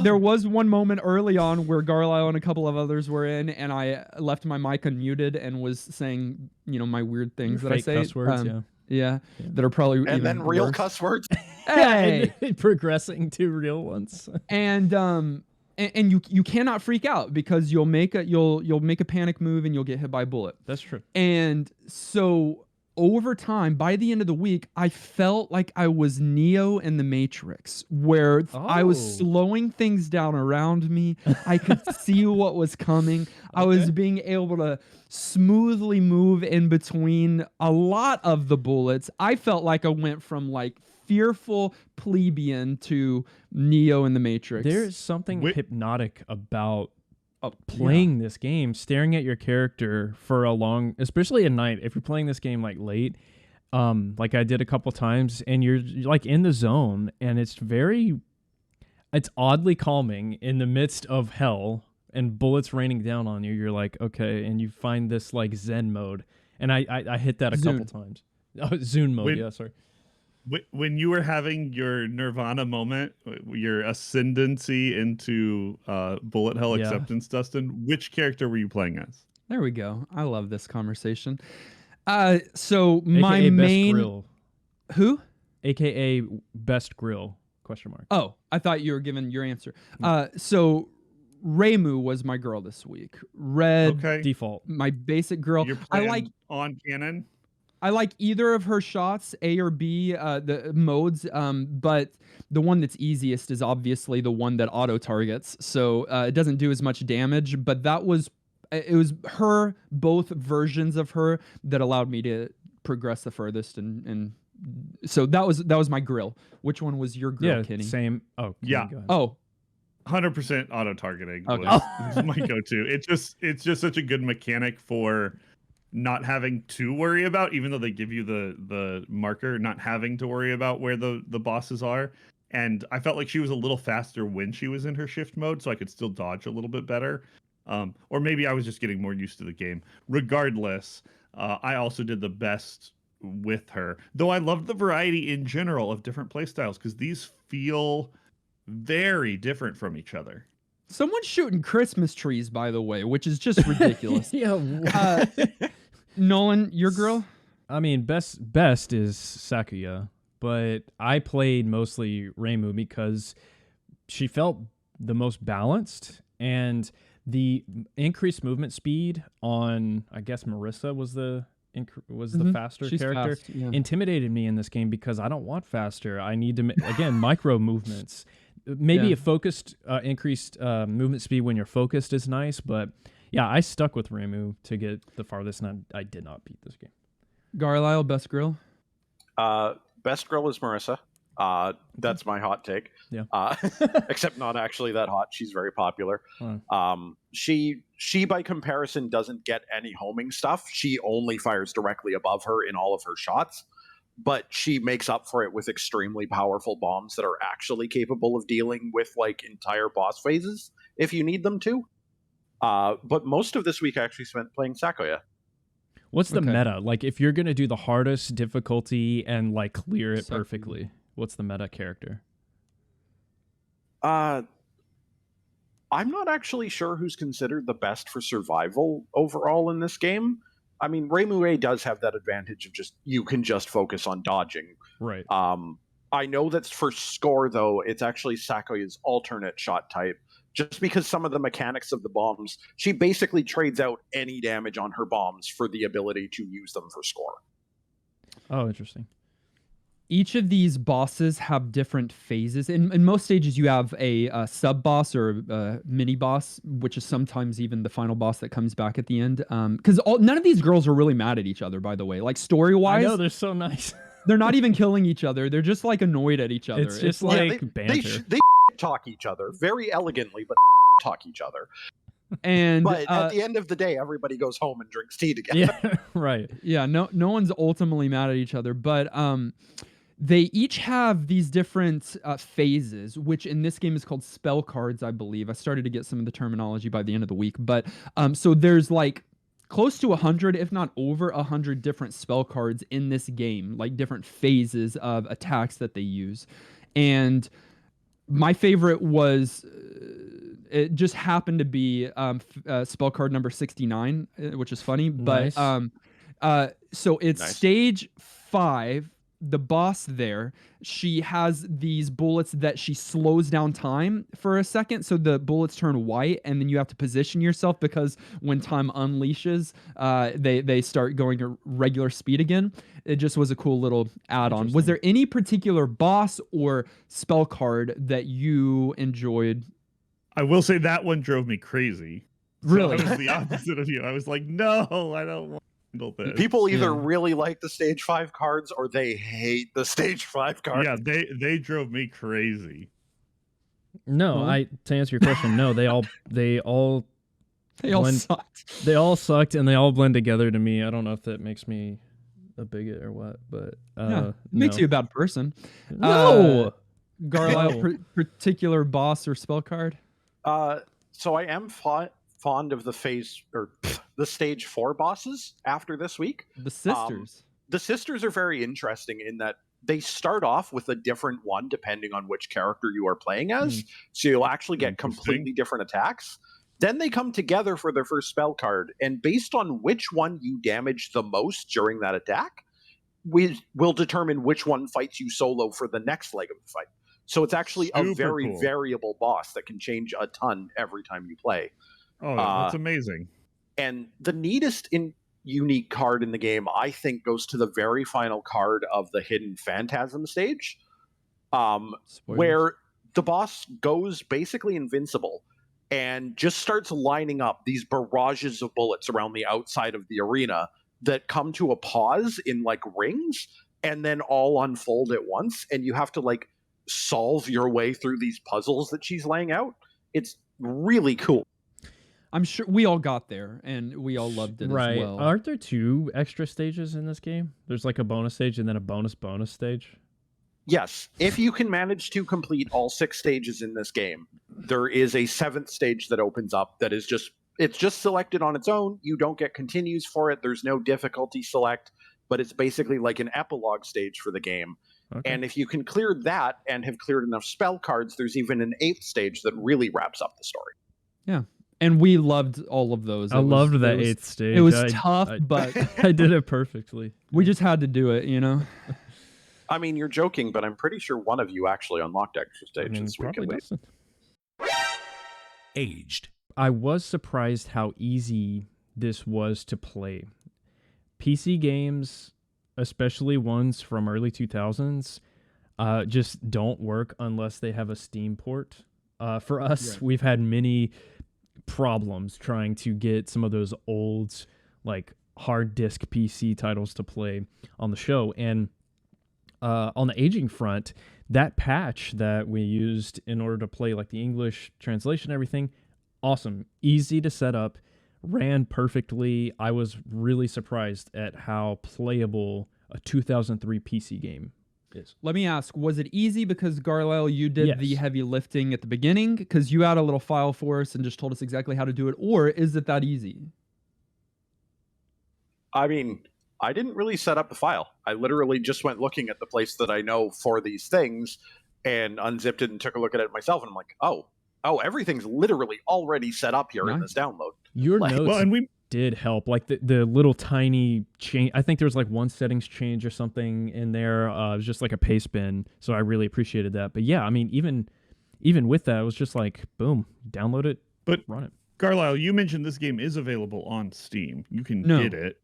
Speaker 1: There was one moment early on where Garlyle and a couple of others were in, and I left my mic unmuted and was saying, my weird things that I say.
Speaker 3: Cuss words,
Speaker 1: yeah, that are probably
Speaker 5: and
Speaker 1: even
Speaker 5: then real
Speaker 1: worse.
Speaker 5: Cuss words.
Speaker 1: Hey,
Speaker 3: and progressing to real ones.
Speaker 1: And you cannot freak out, because you'll make a panic move and you'll get hit by a bullet.
Speaker 3: That's true.
Speaker 1: And so over time, by the end of the week, I felt like I was Neo in the Matrix, where I was slowing things down around me. I could see what was coming. I was being able to smoothly move in between a lot of the bullets. I felt like I went from like fearful plebeian to Neo in the Matrix.
Speaker 3: There's something hypnotic about playing this game, staring at your character for a long, especially at night, if you're playing this game like late, like I did a couple times, and you're like in the zone, and it's oddly calming in the midst of hell and bullets raining down on you. You're like, okay, and you find this like Zen mode, and I hit that a couple times. Oh, Zune mode, sorry.
Speaker 2: When you were having your Nirvana moment, your ascendancy into bullet hell acceptance, Dustin, which character were you playing as?
Speaker 1: There we go. I love this conversation. So
Speaker 3: AKA
Speaker 1: my
Speaker 3: best
Speaker 1: main
Speaker 3: grill.
Speaker 1: Who?
Speaker 3: AKA best grill ?
Speaker 1: Oh, I thought you were giving your answer. So Youyoumu was my girl this week. Red
Speaker 3: default.
Speaker 1: My basic girl.
Speaker 2: You're playing on cannon.
Speaker 1: I like either of her shots, A or B, the modes, but the one that's easiest is obviously the one that auto targets. So it doesn't do as much damage, but it was both versions of her that allowed me to progress the furthest, and so that was my grill. Which one was your grill, Kenny?
Speaker 3: Same. Oh,
Speaker 1: yeah. Oh.
Speaker 2: 100% auto targeting was my go-to. It's just such a good mechanic for not having to worry about, even though they give you the marker, not having to worry about where the bosses are. And I felt like she was a little faster when she was in her shift mode, so I could still dodge a little bit better. Or maybe I was just getting more used to the game. Regardless, I also did the best with her, though I loved the variety in general of different playstyles, because these feel very different from each other.
Speaker 1: Someone's shooting Christmas trees, by the way, which is just ridiculous. Nolan, your girl?
Speaker 3: I mean, best is Sakuya, but I played mostly Youyoumu because she felt the most balanced, and the increased movement speed on, I guess, Marissa was the faster
Speaker 1: She's
Speaker 3: character.
Speaker 1: fast, yeah.
Speaker 3: Intimidated me in this game because I don't want faster. I need to, again, micro movements. Maybe a focused, increased movement speed when you're focused is nice, but yeah, I stuck with Youyoumu to get the farthest, and I did not beat this game.
Speaker 1: Garlyle, best grill?
Speaker 5: Best grill is Marissa. That's my hot take.
Speaker 3: Yeah.
Speaker 5: Except not actually that hot. She's very popular. She by comparison doesn't get any homing stuff. She only fires directly above her in all of her shots, but she makes up for it with extremely powerful bombs that are actually capable of dealing with like entire boss phases if you need them to. But most of this week I actually spent playing Sakuya.
Speaker 3: What's the meta? Like, if you're going to do the hardest difficulty and like clear it perfectly, what's the meta character?
Speaker 5: I'm not actually sure who's considered the best for survival overall in this game. I mean, Youyoumu does have that advantage of you can just focus on dodging.
Speaker 3: Right.
Speaker 5: I know that's for score, though. It's actually Sakuya's alternate shot type, just because some of the mechanics of the bombs, she basically trades out any damage on her bombs for the ability to use them for score.
Speaker 3: Oh, interesting.
Speaker 1: Each of these bosses have different phases. In most stages, you have a sub-boss or a mini-boss, which is sometimes even the final boss that comes back at the end. Because none of these girls are really mad at each other, by the way. Like, story-wise...
Speaker 3: I know, they're so nice.
Speaker 1: They're not even killing each other. They're just, like, annoyed at each other.
Speaker 3: It's just like banter.
Speaker 5: They talk each other very elegantly, but talk each other.
Speaker 1: But
Speaker 5: at the end of the day, everybody goes home and drinks tea together.
Speaker 3: Yeah, right.
Speaker 1: Yeah, no one's ultimately mad at each other, but... they each have these different phases, which in this game is called spell cards, I believe. I started to get some of the terminology by the end of the week. But so there's like close to 100, if not over 100 different spell cards in this game, like different phases of attacks that they use. And my favorite was... it just happened to be spell card number 69, which is funny.
Speaker 3: Nice.
Speaker 1: But so it's stage 5... the boss there, she has these bullets that she slows down time for a second, so the bullets turn white, and then you have to position yourself because when time unleashes, they start going to regular speed again. It just was a cool little add-on. Was there any particular boss or spell card that you enjoyed?
Speaker 2: I will say that one drove me crazy.
Speaker 1: Really?
Speaker 2: So I was the opposite of you. I was like, no, I don't want.
Speaker 5: People either really like the stage 5 cards or they hate the stage 5 cards.
Speaker 2: Yeah, they drove me crazy.
Speaker 3: No, to answer your question, no, they all
Speaker 1: sucked.
Speaker 3: They all sucked, and they all blend together to me. I don't know if that makes me a bigot or what, but
Speaker 1: makes you a bad person.
Speaker 3: No,
Speaker 1: Garlyle, particular boss or spell card?
Speaker 5: So I am fond of the stage 4 bosses after this week.
Speaker 1: The sisters.
Speaker 5: The sisters are very interesting in that they start off with a different one depending on which character you are playing as. So you'll actually get completely different attacks. Then they come together for their first spell card, and based on which one you damage the most during that attack, we will determine which one fights you solo for the next leg of the fight. So it's actually a very variable boss that can change a ton every time you play.
Speaker 2: Oh, that's amazing.
Speaker 5: And the neatest unique card in the game, I think, goes to the very final card of the Hidden Phantasm stage, where the boss goes basically invincible and just starts lining up these barrages of bullets around the outside of the arena that come to a pause in like rings and then all unfold at once. And you have to like solve your way through these puzzles that she's laying out. It's really cool.
Speaker 1: I'm sure we all got there and we all loved it as well.
Speaker 3: Aren't there 2 extra stages in this game? There's like a bonus stage and then a bonus stage.
Speaker 5: Yes, if you can manage to complete all 6 stages in this game, there is a 7th stage that opens up that is just selected on its own. You don't get continues for it. There's no difficulty select, but it's basically like an epilogue stage for the game. Okay. And if you can clear that and have cleared enough spell cards, there's even an 8th stage that really wraps up the story.
Speaker 1: Yeah. And we loved all of those.
Speaker 3: I loved that 8th stage.
Speaker 1: It was tough, but
Speaker 3: I did it perfectly.
Speaker 1: We just had to do it, you know?
Speaker 5: I mean, you're joking, but I'm pretty sure one of you actually unlocked extra stages this weekend.
Speaker 4: Aged.
Speaker 3: I was surprised how easy this was to play. PC games, especially ones from early 2000s, just don't work unless they have a Steam port. For us, we've had many problems trying to get some of those old, like, hard disk PC titles to play on the show. And on the aging front, that patch that we used in order to play like the English translation, everything, awesome, easy to set up, ran perfectly. I was really surprised at how playable a 2003 PC game is.
Speaker 1: Let me ask, was it easy because Garlyle, you did the heavy lifting at the beginning because you had a little file for us and just told us exactly how to do it, or is it that easy?
Speaker 5: I mean, I didn't really set up the file. I literally just went looking at the place that I know for these things and unzipped it and took a look at it myself. And I'm like, oh, everything's literally already set up here in this download.
Speaker 3: Your notes did help. Like the little tiny change. I think there was like one settings change or something in there. It was just like a paste bin. So I really appreciated that. But yeah, I mean, even with that, it was just like, boom, download it, run it.
Speaker 2: Garlyle, you mentioned this game is available on Steam. You can get it.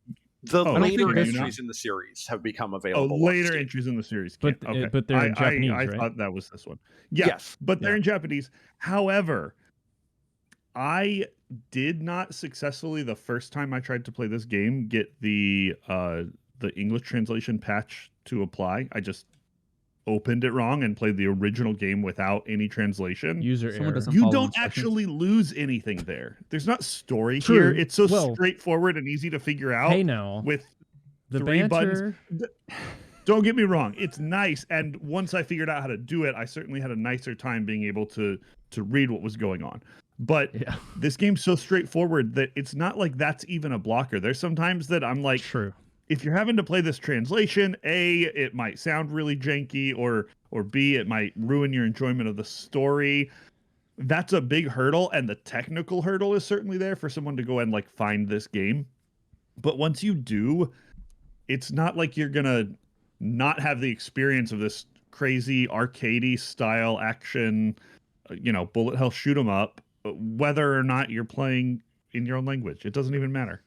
Speaker 5: The later entries in the series have become available.
Speaker 2: Oh, later entries in the series.
Speaker 3: But they're in Japanese,
Speaker 2: I
Speaker 3: right?
Speaker 2: thought that was this one. Yes, but they're in Japanese. However, I did not successfully, the first time I tried to play this game, get the English translation patch to apply. I just opened it wrong and played the original game without any translation.
Speaker 3: User error.
Speaker 2: You don't actually lose anything there. There's not story here. It's so straightforward and easy to figure out.
Speaker 3: Hey, now
Speaker 2: with
Speaker 3: the
Speaker 2: 3
Speaker 3: banter.
Speaker 2: buttons. Don't get me wrong. It's nice, and once I figured out how to do it, I certainly had a nicer time being able to read what was going on. But this game's so straightforward that it's not like that's even a blocker. There's sometimes that I'm like, if you're having to play this translation, A, it might sound really janky, or B, it might ruin your enjoyment of the story. That's a big hurdle, and the technical hurdle is certainly there for someone to go and like find this game. But once you do, it's not like you're gonna not have the experience of this crazy arcadey style action, bullet hell shoot 'em up, whether or not you're playing in your own language. It doesn't even matter.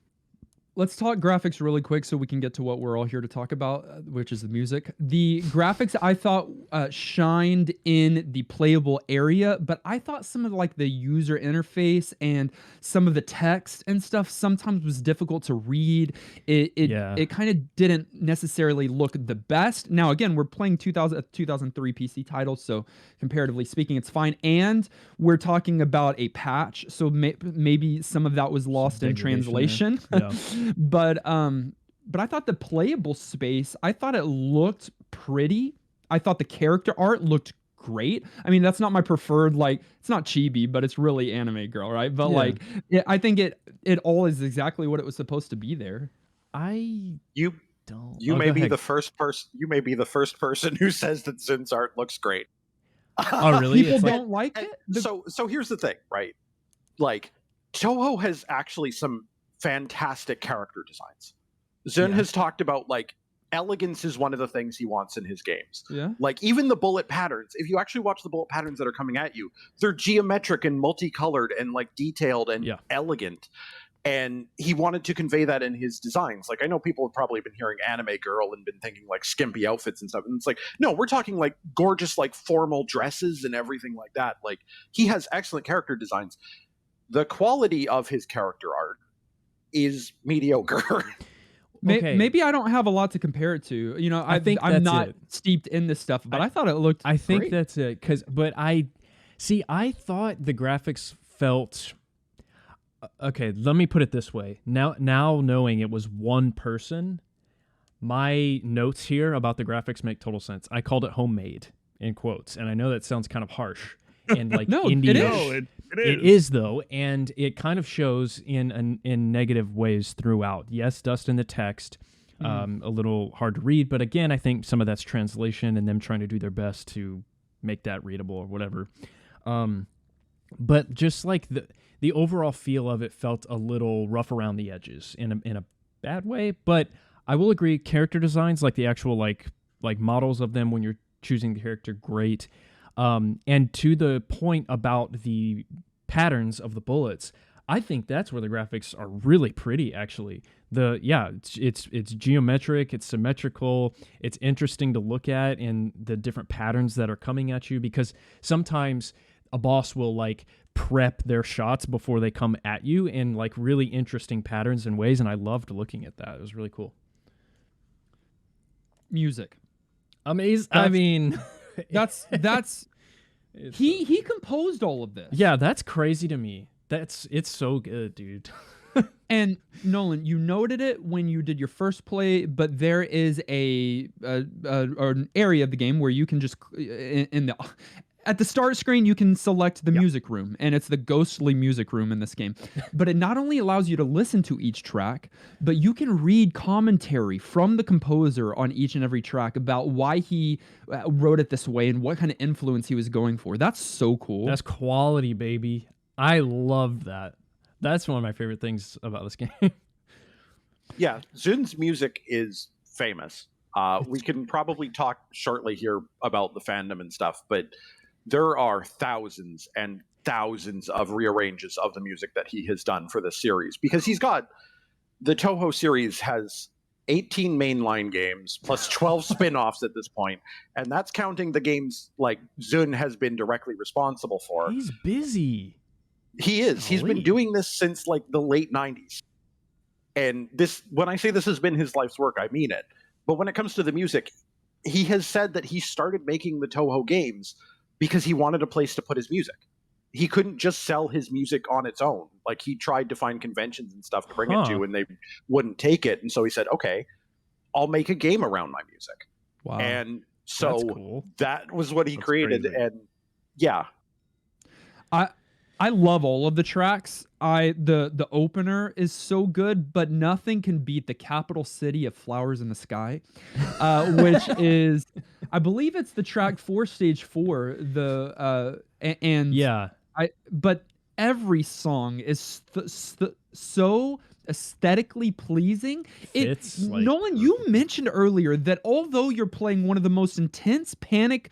Speaker 1: Let's talk graphics really quick so we can get to what we're all here to talk about, which is the music. The graphics I thought shined in the playable area, but I thought some of like the user interface and some of the text and stuff sometimes was difficult to read. It kind of didn't necessarily look the best. Now, again, we're playing 2003 PC titles, so comparatively speaking, it's fine. And we're talking about a patch, so maybe some of that was lost in translation.
Speaker 3: Yeah.
Speaker 1: But I thought the playable space, I thought it looked pretty. I thought the character art looked great. I mean, that's not my preferred, like, it's not chibi, but it's really anime girl, right? But like, I think it all is exactly what it was supposed to be there.
Speaker 5: You may be the first person who says that Zin's art looks great.
Speaker 3: Oh, really?
Speaker 1: People don't like it?
Speaker 5: So here's the thing, right? Like, Touhou has actually some fantastic character designs. Zin has talked about, like, elegance is one of the things he wants in his games.
Speaker 1: Yeah.
Speaker 5: Like, even the bullet patterns, if you actually watch the bullet patterns that are coming at you, they're geometric and multicolored and like detailed and elegant. And he wanted to convey that in his designs. Like, I know people have probably been hearing anime girl and been thinking like skimpy outfits and stuff. And it's like, no, we're talking like gorgeous, like formal dresses and everything like that. Like, he has excellent character designs. The quality of his character art is mediocre.
Speaker 1: Okay. Maybe I don't have a lot to compare it to. You know, I'm not steeped in this stuff, but I thought it looked great.
Speaker 3: That's it. But I thought the graphics felt okay. Let me put it this way. Now knowing it was one person, my notes here about the graphics make total sense. I called it homemade in quotes, and I know that sounds kind of harsh and like
Speaker 1: no,
Speaker 3: indie.
Speaker 1: It is.
Speaker 3: It is though, and it kind of shows in negative ways throughout. Yes, dust in the text, a little hard to read, but again, I think some of that's translation and them trying to do their best to make that readable or whatever. But just like the overall feel of it felt a little rough around the edges in a bad way. But I will agree, character designs, like the actual like models of them when you're choosing the character, great. And to the point about the patterns of the bullets, I think that's where the graphics are really pretty, actually. It's geometric, it's symmetrical, it's interesting to look at in the different patterns that are coming at you, because sometimes a boss will like prep their shots before they come at you in like really interesting patterns and ways, and I loved looking at that. It was really cool.
Speaker 1: Music.
Speaker 3: Amazing. I mean...
Speaker 1: That's he composed all of this.
Speaker 3: Yeah, that's crazy to me. It's so good, dude.
Speaker 1: And Nolan, you noted it when you did your first play, but there is an area of the game where you can just at the start screen, you can select the music room, and it's the ghostly music room in this game. But it not only allows you to listen to each track, but you can read commentary from the composer on each and every track about why he wrote it this way and what kind of influence he was going for. That's so cool.
Speaker 3: That's quality, baby. I love that. That's one of my favorite things about this game.
Speaker 5: Yeah, Zun's music is famous. We can probably talk shortly here about the fandom and stuff, but there are thousands and thousands of rearranges of the music that he has done for this series, because he's got the Touhou series has 18 mainline games plus 12 spin-offs at this point, and that's counting the games like Zun has been directly responsible for.
Speaker 3: He's busy.
Speaker 5: He is. He's been doing this since like the late 90s. And this, when I say this has been his life's work, I mean it. But when it comes to the music, he has said that he started making the Touhou games because he wanted a place to put his music. He couldn't just sell his music on its own. Like, he tried to find conventions and stuff to bring it to, and they wouldn't take it. And so he said, okay, I'll make a game around my music.
Speaker 1: Wow.
Speaker 5: And so that was what he created. Crazy. And yeah.
Speaker 1: I love all of the tracks. The opener is so good, but nothing can beat the capital city of flowers in the sky, which is, I believe it's the track 4, stage 4. But every song is so aesthetically pleasing. Nolan,
Speaker 3: perfect.
Speaker 1: you mentioned earlier that although you're playing one of the most intense panic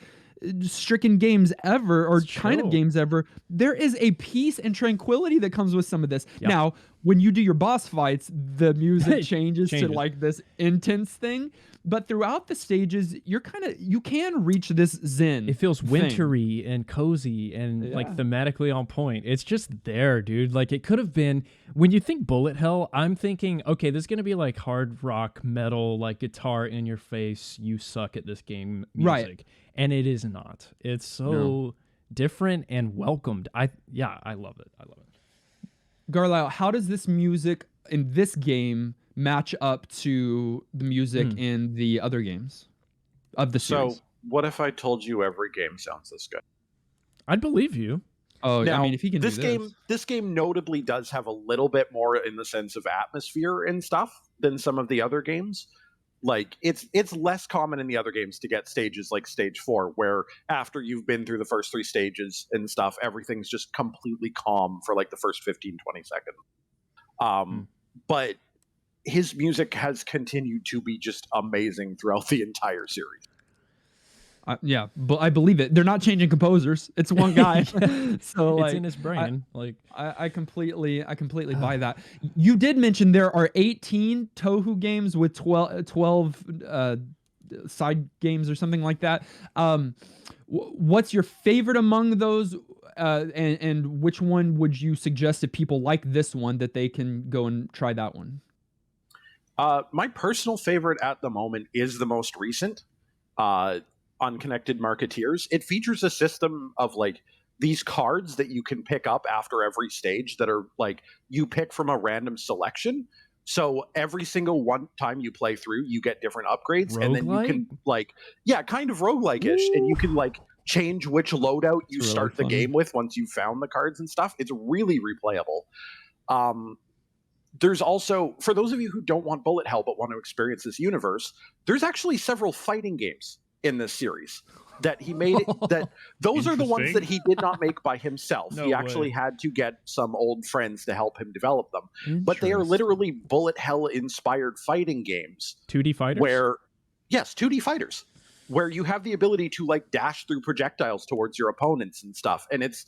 Speaker 1: stricken games ever, or kind of games ever, there is a peace and tranquility that comes with some of this.
Speaker 3: Yep.
Speaker 1: Now, when you do your boss fights, the music changes to like this intense thing. But throughout the stages, you can reach this zen.
Speaker 3: It feels wintry and cozy and like thematically on point. It's just there, dude. Like it could have been, when you think bullet hell, I'm thinking, okay, this is going to be like hard rock, metal, like guitar in your face, you suck at this game music. Right. And it is not. It's so different and welcomed. I love it. I love it.
Speaker 1: Garlyle, how does this music in this game match up to the music in the other games of the series?
Speaker 5: So, what if I told you every game sounds this good?
Speaker 3: I'd believe you.
Speaker 1: Oh, now, I mean, if you can
Speaker 5: this
Speaker 1: do
Speaker 5: this game notably does have a little bit more in the sense of atmosphere and stuff than some of the other games. Like it's less common in the other games to get stages like stage 4, where after you've been through the first 3 stages and stuff, everything's just completely calm for like the first 15, 20 seconds. But his music has continued to be just amazing throughout the entire series.
Speaker 1: Yeah, but I believe it. They're not changing composers. It's one guy. So like,
Speaker 3: it's in his brain.
Speaker 1: I completely buy that. You did mention there are 18 Touhou games with 12 side games or something like that. What's your favorite among those? And which one would you suggest if people like this one that they can go and try that one?
Speaker 5: My personal favorite at the moment is the most recent. Unconnected Marketeers. It features a system of like these cards that you can pick up after every stage that are like you pick from a random selection. So every single one time you play through, you get different upgrades, and then you can like kind of roguelike-ish, and you can like change which loadout you start the game with once you've found the cards and stuff. It's really replayable. There's also, for those of you who don't want bullet hell but want to experience this universe, there's actually several fighting games in this series that he made that those are the ones that he did not make by himself. He actually had to get some old friends to help him develop them. But they are literally bullet hell inspired fighting games.
Speaker 3: 2D fighters?
Speaker 5: 2D fighters. Where you have the ability to like dash through projectiles towards your opponents and stuff. And it's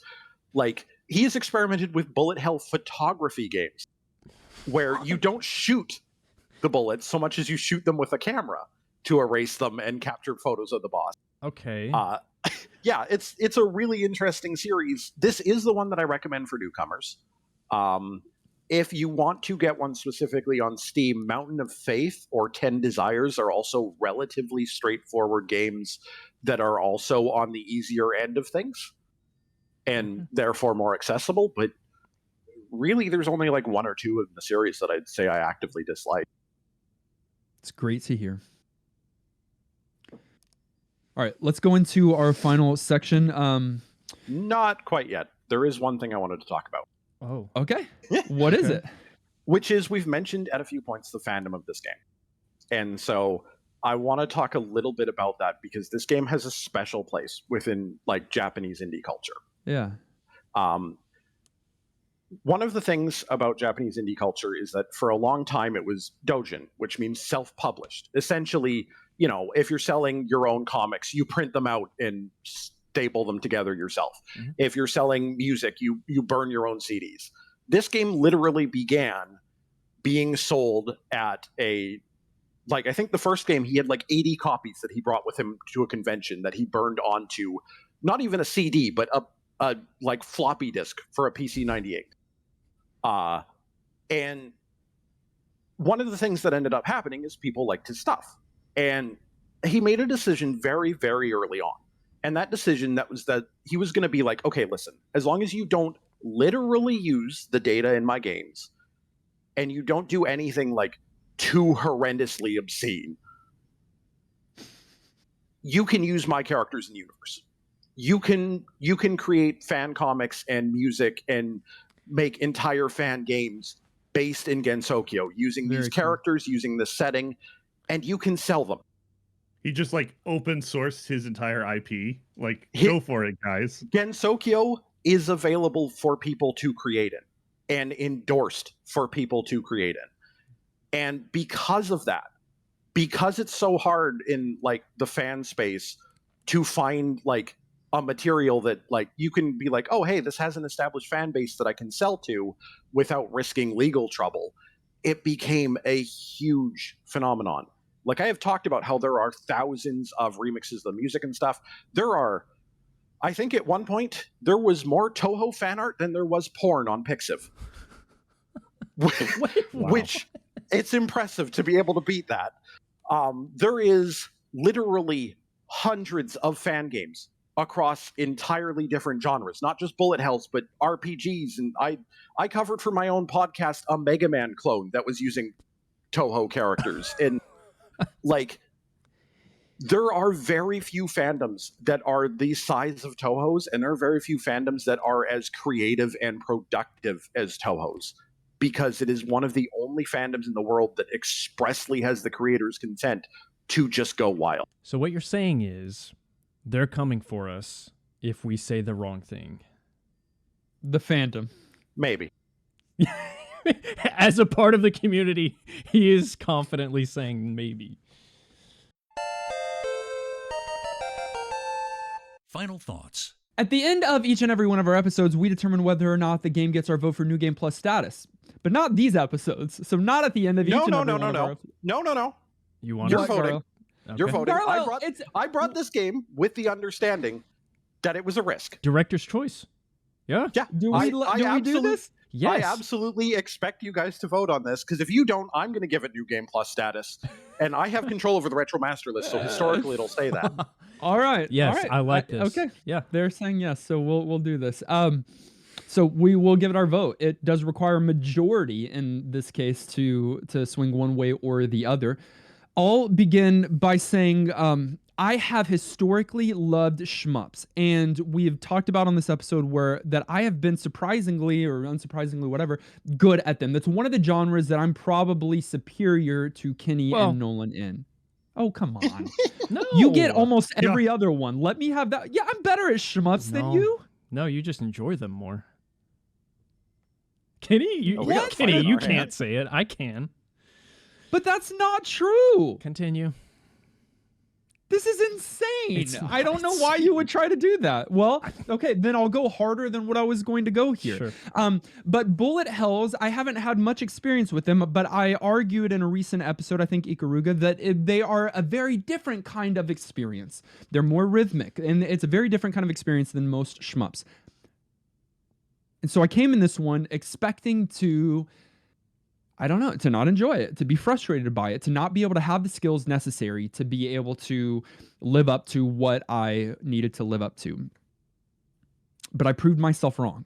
Speaker 5: like he has experimented with bullet hell photography games where you don't shoot the bullets so much as you shoot them with a camera to erase them and capture photos of the boss.
Speaker 3: Okay.
Speaker 5: It's a really interesting series. This is the one that I recommend for newcomers. If you want to get one specifically on Steam, Mountain of Faith or 10 Desires are also relatively straightforward games that are also on the easier end of things and therefore more accessible. But really, there's only like 1 or 2 in the series that I'd say I actively dislike.
Speaker 1: It's great to hear. All right, let's go into our final section.
Speaker 5: Not quite yet. There is one thing I wanted to talk about.
Speaker 1: Oh, okay. What is it?
Speaker 5: Which is, we've mentioned at a few points the fandom of this game. And so I want to talk a little bit about that because this game has a special place within like Japanese indie culture.
Speaker 1: Yeah.
Speaker 5: One of the things about Japanese indie culture is that for a long time it was doujin, which means self-published. Essentially, you know, if you're selling your own comics, you print them out and staple them together yourself. Mm-hmm. If you're selling music, you burn your own CDs. This game literally began being sold at a, like, I think the first game he had like 80 copies that he brought with him to a convention that he burned onto not even a CD, but a like floppy disk for a PC 98. And one of the things that ended up happening is people liked his stuff. And he made a decision very, very early on. And that decision was that he was going to be like, okay, listen, as long as you don't literally use the data in my games and you don't do anything like too horrendously obscene, you can use my characters in the universe. You can create fan comics and music and make entire fan games based in Gensokyo using these characters, using this setting, and you can sell them.
Speaker 2: He just like open sourced his entire IP. Like, go for it, guys.
Speaker 5: Gensokyo is available for people to create it. and endorsed for people to create in. And because of that, because it's so hard in like the fan space to find like a material that like you can be like, oh, hey, this has an established fan base that I can sell to without risking legal trouble, it became a huge phenomenon. Like I have talked about how there are thousands of remixes of the music and stuff. There are, I think at one point, there was more Touhou fan art than there was porn on Pixiv. Which it's impressive to be able to beat that. There is literally hundreds of fan games across entirely different genres, not just bullet hells, but RPGs. And I covered for my own podcast a Mega Man clone that was using Touhou characters. And like, there are very few fandoms that are the size of Touhou's, and there are very few fandoms that are as creative and productive as Touhou's, because it is one of the only fandoms in the world that expressly has the creator's consent to just go wild.
Speaker 3: So what you're saying is they're coming for us if we say the wrong thing.
Speaker 1: The fandom.
Speaker 5: Maybe.
Speaker 3: As a part of the community, he is confidently saying maybe.
Speaker 4: Final thoughts.
Speaker 1: At the end of each and every one of our episodes, we determine whether or not the game gets our vote for New Game Plus status. But not these episodes. So not at the end of each and every one of our episodes.
Speaker 5: No.
Speaker 3: You want
Speaker 5: You're voting.
Speaker 3: Okay.
Speaker 5: You're voting.
Speaker 1: Garlyle,
Speaker 5: I brought this game with the understanding that it was a risk.
Speaker 3: Director's choice. Yeah.
Speaker 5: Yeah.
Speaker 1: Do we do this?
Speaker 3: Yes.
Speaker 5: I absolutely expect you guys to vote on this, because if you don't, I'm going to give it New Game Plus status. And I have control over the Retro Master list, so historically it'll say that.
Speaker 1: All right.
Speaker 3: Yes,
Speaker 1: all right.
Speaker 3: I like this.
Speaker 1: Okay.
Speaker 3: Yeah.
Speaker 1: They're saying yes, so we'll do this. So we will give it our vote. It does require a majority in this case to swing one way or the other. I'll begin by saying I have historically loved shmups, and we have talked about on this episode that I have been surprisingly or unsurprisingly, whatever, good at them. That's one of the genres that I'm probably superior to Kenny and Nolan in. Oh, come on.
Speaker 3: No.
Speaker 1: You get almost every other one. Let me have that. Yeah, I'm better at shmups than you.
Speaker 3: No, you just enjoy them more. Kenny, you
Speaker 5: Kenny,
Speaker 3: can't say it. I can.
Speaker 1: But that's not true.
Speaker 3: Continue.
Speaker 1: This is insane. I don't know why you would try to do that. Well, okay, then I'll go harder than what I was going to go here.
Speaker 3: Sure.
Speaker 1: But bullet hells, I haven't had much experience with them, but I argued in a recent episode, I think Ikaruga, that they are a very different kind of experience. They're more rhythmic, and it's a very different kind of experience than most shmups. And so I came in this one expecting to, I don't know, to not enjoy it, to be frustrated by it, to not be able to have the skills necessary to be able to live up to what I needed to live up to. But I proved myself wrong.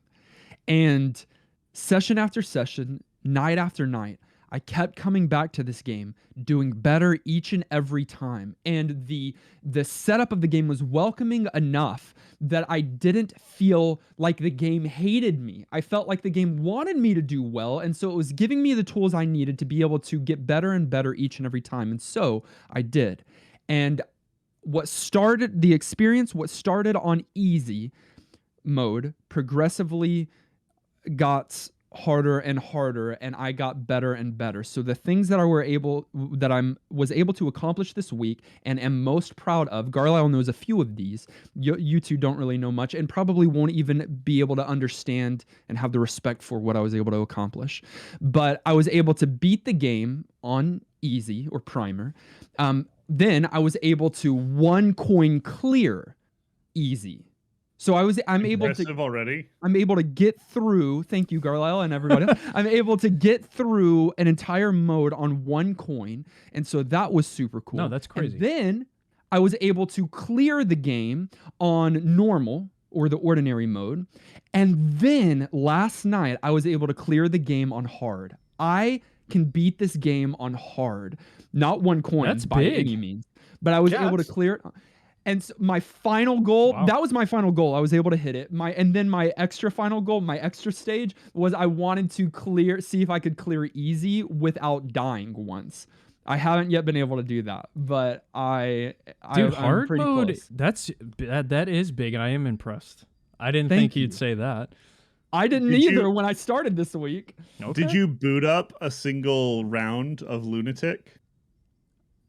Speaker 1: And session after session, night after night, I kept coming back to this game, doing better each and every time. And the setup of the game was welcoming enough that I didn't feel like the game hated me. I felt like the game wanted me to do well, and so it was giving me the tools I needed to be able to get better and better each and every time. And so I did. And what started on easy mode progressively got harder and harder, and I got better and better. So the things that I was able to accomplish this week and am most proud of, Garlyle knows a few of these. You two don't really know much, and probably won't even be able to understand and have the respect for what I was able to accomplish. But I was able to beat the game on easy or primer. Then I was able to one coin clear easy. So I'm able to get through. Thank you, Garlyle, and everybody. I'm able to get through an entire mode on one coin, and so that was super cool.
Speaker 3: No, that's crazy.
Speaker 1: And then I was able to clear the game on normal or the ordinary mode, and then last night I was able to clear the game on hard. I can beat this game on hard, not one coin.
Speaker 3: That's
Speaker 1: by
Speaker 3: big.
Speaker 1: any means, but I was able to clear it. And so my final goal, that was my final goal. I was able to hit it. And then my extra final goal, my extra stage was I wanted to see if I could clear easy without dying once. I haven't yet been able to do that, but I'm
Speaker 3: hard
Speaker 1: pretty
Speaker 3: mode,
Speaker 1: close.
Speaker 3: that is big, and I am impressed. I didn't think you'd say that.
Speaker 1: I didn't either when I started this week.
Speaker 2: Okay. Did you boot up a single round of Lunatic?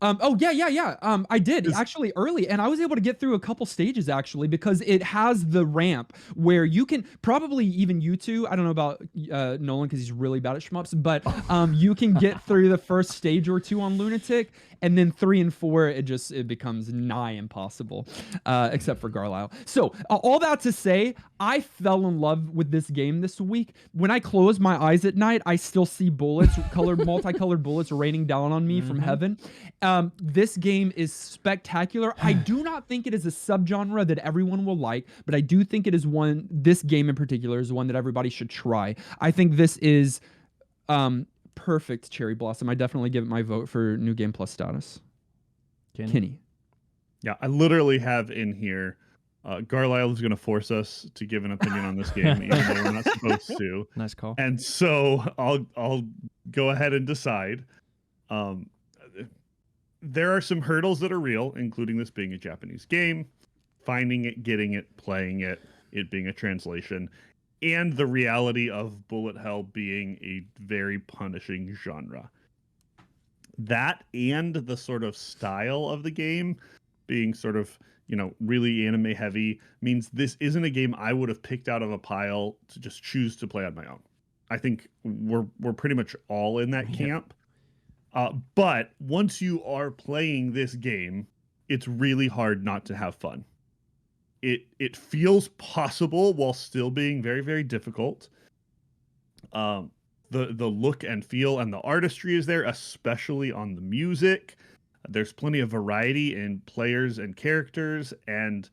Speaker 1: Oh yeah. I did actually early, and I was able to get through a couple stages actually because it has the ramp where you can probably even you two. I don't know about Nolan because he's really bad at shmups, but you can get through the first stage or two on Lunatic, and then 3 and 4 it becomes nigh impossible, except for Garlyle. So all that to say, I fell in love with this game this week. When I close my eyes at night, I still see bullets, multicolored bullets raining down on me from heaven. This game is spectacular. I do not think it is a subgenre that everyone will like, but I do think it is one. This game in particular is one that everybody should try. I think this is perfect cherry blossom. I definitely give it my vote for New Game Plus status. Kenny.
Speaker 2: Yeah, I literally have in here. Garlyle is going to force us to give an opinion on this game, even though we're not supposed to.
Speaker 3: Nice call.
Speaker 2: And so I'll go ahead and decide. There are some hurdles that are real, including this being a Japanese game, finding it, getting it, playing it, it being a translation, and the reality of bullet hell being a very punishing genre. That and the sort of style of the game being sort of, really anime heavy means this isn't a game I would have picked out of a pile to just choose to play on my own. I think we're pretty much all in that camp. But once you are playing this game, it's really hard not to have fun. It feels possible while still being very, very difficult. The look and feel and the artistry is there, especially on the music. There's plenty of variety in players and characters, and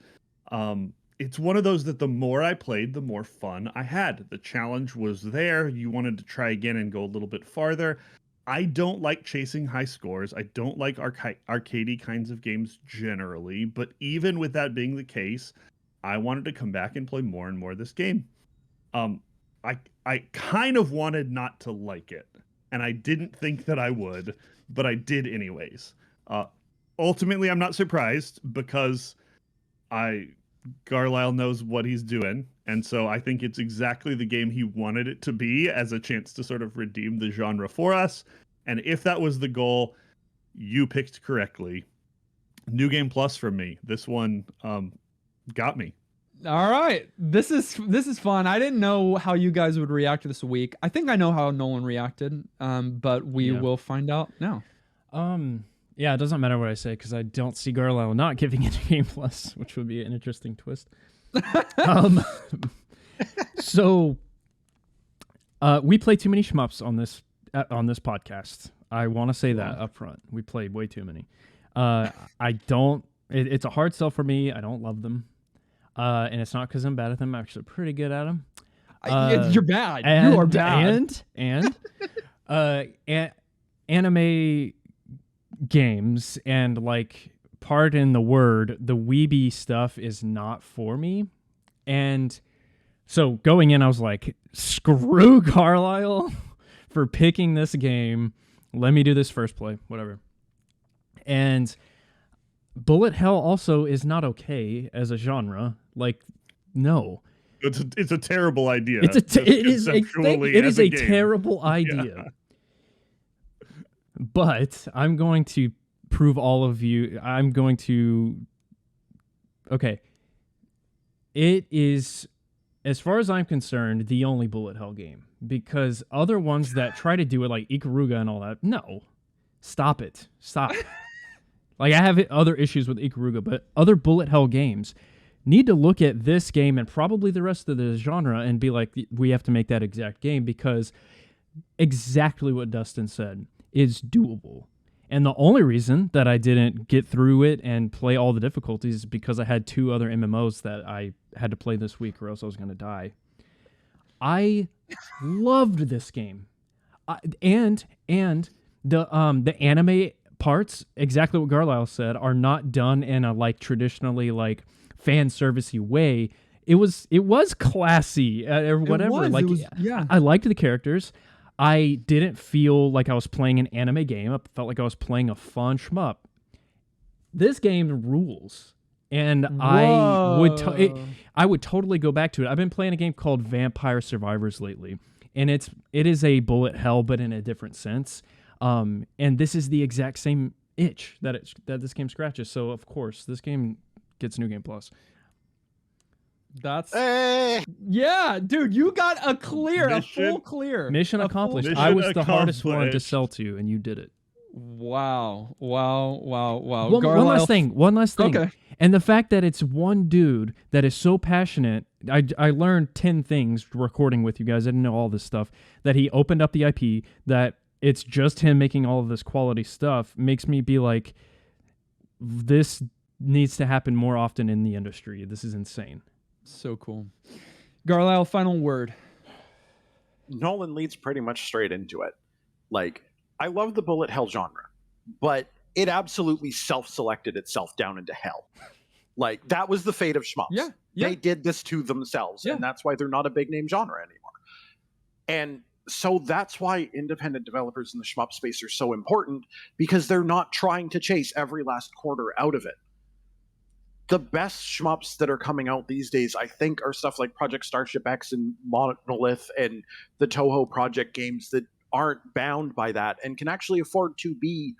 Speaker 2: it's one of those that the more I played, the more fun I had. The challenge was there. You wanted to try again and go a little bit farther. I don't like chasing high scores. I don't like arcadey kinds of games generally, but even with that being the case, I wanted to come back and play more and more of this game. I kind of wanted not to like it, and I didn't think that I would, but I did anyways. Ultimately, I'm not surprised because Garlyle knows what he's doing, and so I think it's exactly the game he wanted it to be as a chance to sort of redeem the genre for us. And if that was the goal, you picked correctly. New Game Plus from me. This one got me.
Speaker 1: All right, this is fun. I didn't know how you guys would react this week. I think I know how Nolan reacted, but we will find out now.
Speaker 3: Yeah, it doesn't matter what I say because I don't see Garlyle not giving it a Game Plus, which would be an interesting twist. So we play too many shmups on this podcast. I want to say that up front. We played way too many. It's a hard sell for me. I don't love them. And it's not because I'm bad at them. I'm actually pretty good at them.
Speaker 1: You're bad. You are bad.
Speaker 3: And anime games and, like, pardon the word, the weeby stuff is not for me. And so going in, I was like, screw Garlyle for picking this game. Let me do this first play, whatever. And bullet hell also is not okay as a genre. Like, no.
Speaker 2: It's a terrible idea.
Speaker 3: It is a terrible idea. Yeah. But I'm going to prove all of you. Okay. It is, as far as I'm concerned, the only bullet hell game. Because other ones that try to do it, like Ikaruga and all that, no. Stop it. Stop. Like, I have other issues with Ikaruga, but other bullet hell games need to look at this game and probably the rest of the genre and be like, we have to make that exact game, because exactly what Dustin said is doable. And the only reason that I didn't get through it and play all the difficulties is because I had 2 other MMOs that I had to play this week or else I was going to die. I loved this game. And the anime parts, exactly what Garlyle said, are not done in a, like, traditionally, like, fan servicey way. It was classy or whatever. I liked the characters. I didn't feel like I was playing an anime game. I felt like I was playing a fun shmup. This game rules. And I would totally go back to it. I've been playing a game called Vampire Survivors lately, and it is a bullet hell, but in a different sense. And this is the exact same itch that this game scratches. So of course, this game gets New Game Plus.
Speaker 1: That's yeah, dude, you got a full clear.
Speaker 3: Mission accomplished. I was the hardest one to sell to, and you did it.
Speaker 1: Wow.
Speaker 3: One last thing. Okay. And the fact that it's one dude that is so passionate, I learned 10 things recording with you guys. I didn't know all this stuff. That he opened up the IP, that it's just him making all of this quality stuff, makes me be like, this needs to happen more often in the industry. This is insane.
Speaker 1: So cool. Garlyle, final word.
Speaker 5: Nolan leads pretty much straight into it. Like, I love the bullet hell genre, but it absolutely self-selected itself down into hell. Like, that was the fate of shmups.
Speaker 1: Yeah.
Speaker 5: They did this to themselves, and that's why they're not a big name genre anymore. And so that's why independent developers in the shmup space are so important, because they're not trying to chase every last quarter out of it. The best shmups that are coming out these days, I think, are stuff like Project Starship X and Monolith and the Touhou project games that aren't bound by that and can actually afford to be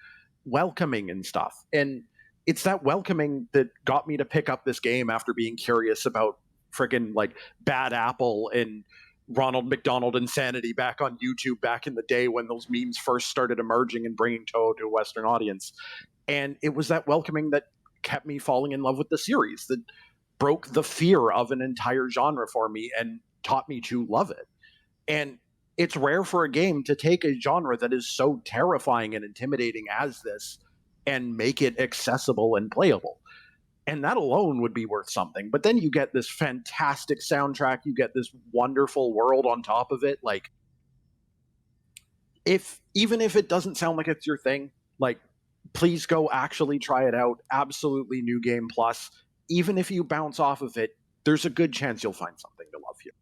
Speaker 5: welcoming and stuff. And it's that welcoming that got me to pick up this game after being curious about friggin' like Bad Apple and Ronald McDonald Insanity back on YouTube back in the day when those memes first started emerging and bringing Touhou to a Western audience. And it was that welcoming that kept me falling in love with the series, that broke the fear of an entire genre for me and taught me to love it. And it's rare for a game to take a genre that is so terrifying and intimidating as this and make it accessible and playable. And that alone would be worth something. But then you get this fantastic soundtrack, you get this wonderful world on top of it. Like, even if it doesn't sound like it's your thing, like, please go actually try it out. Absolutely New Game Plus. Even if you bounce off of it, there's a good chance you'll find something to love here.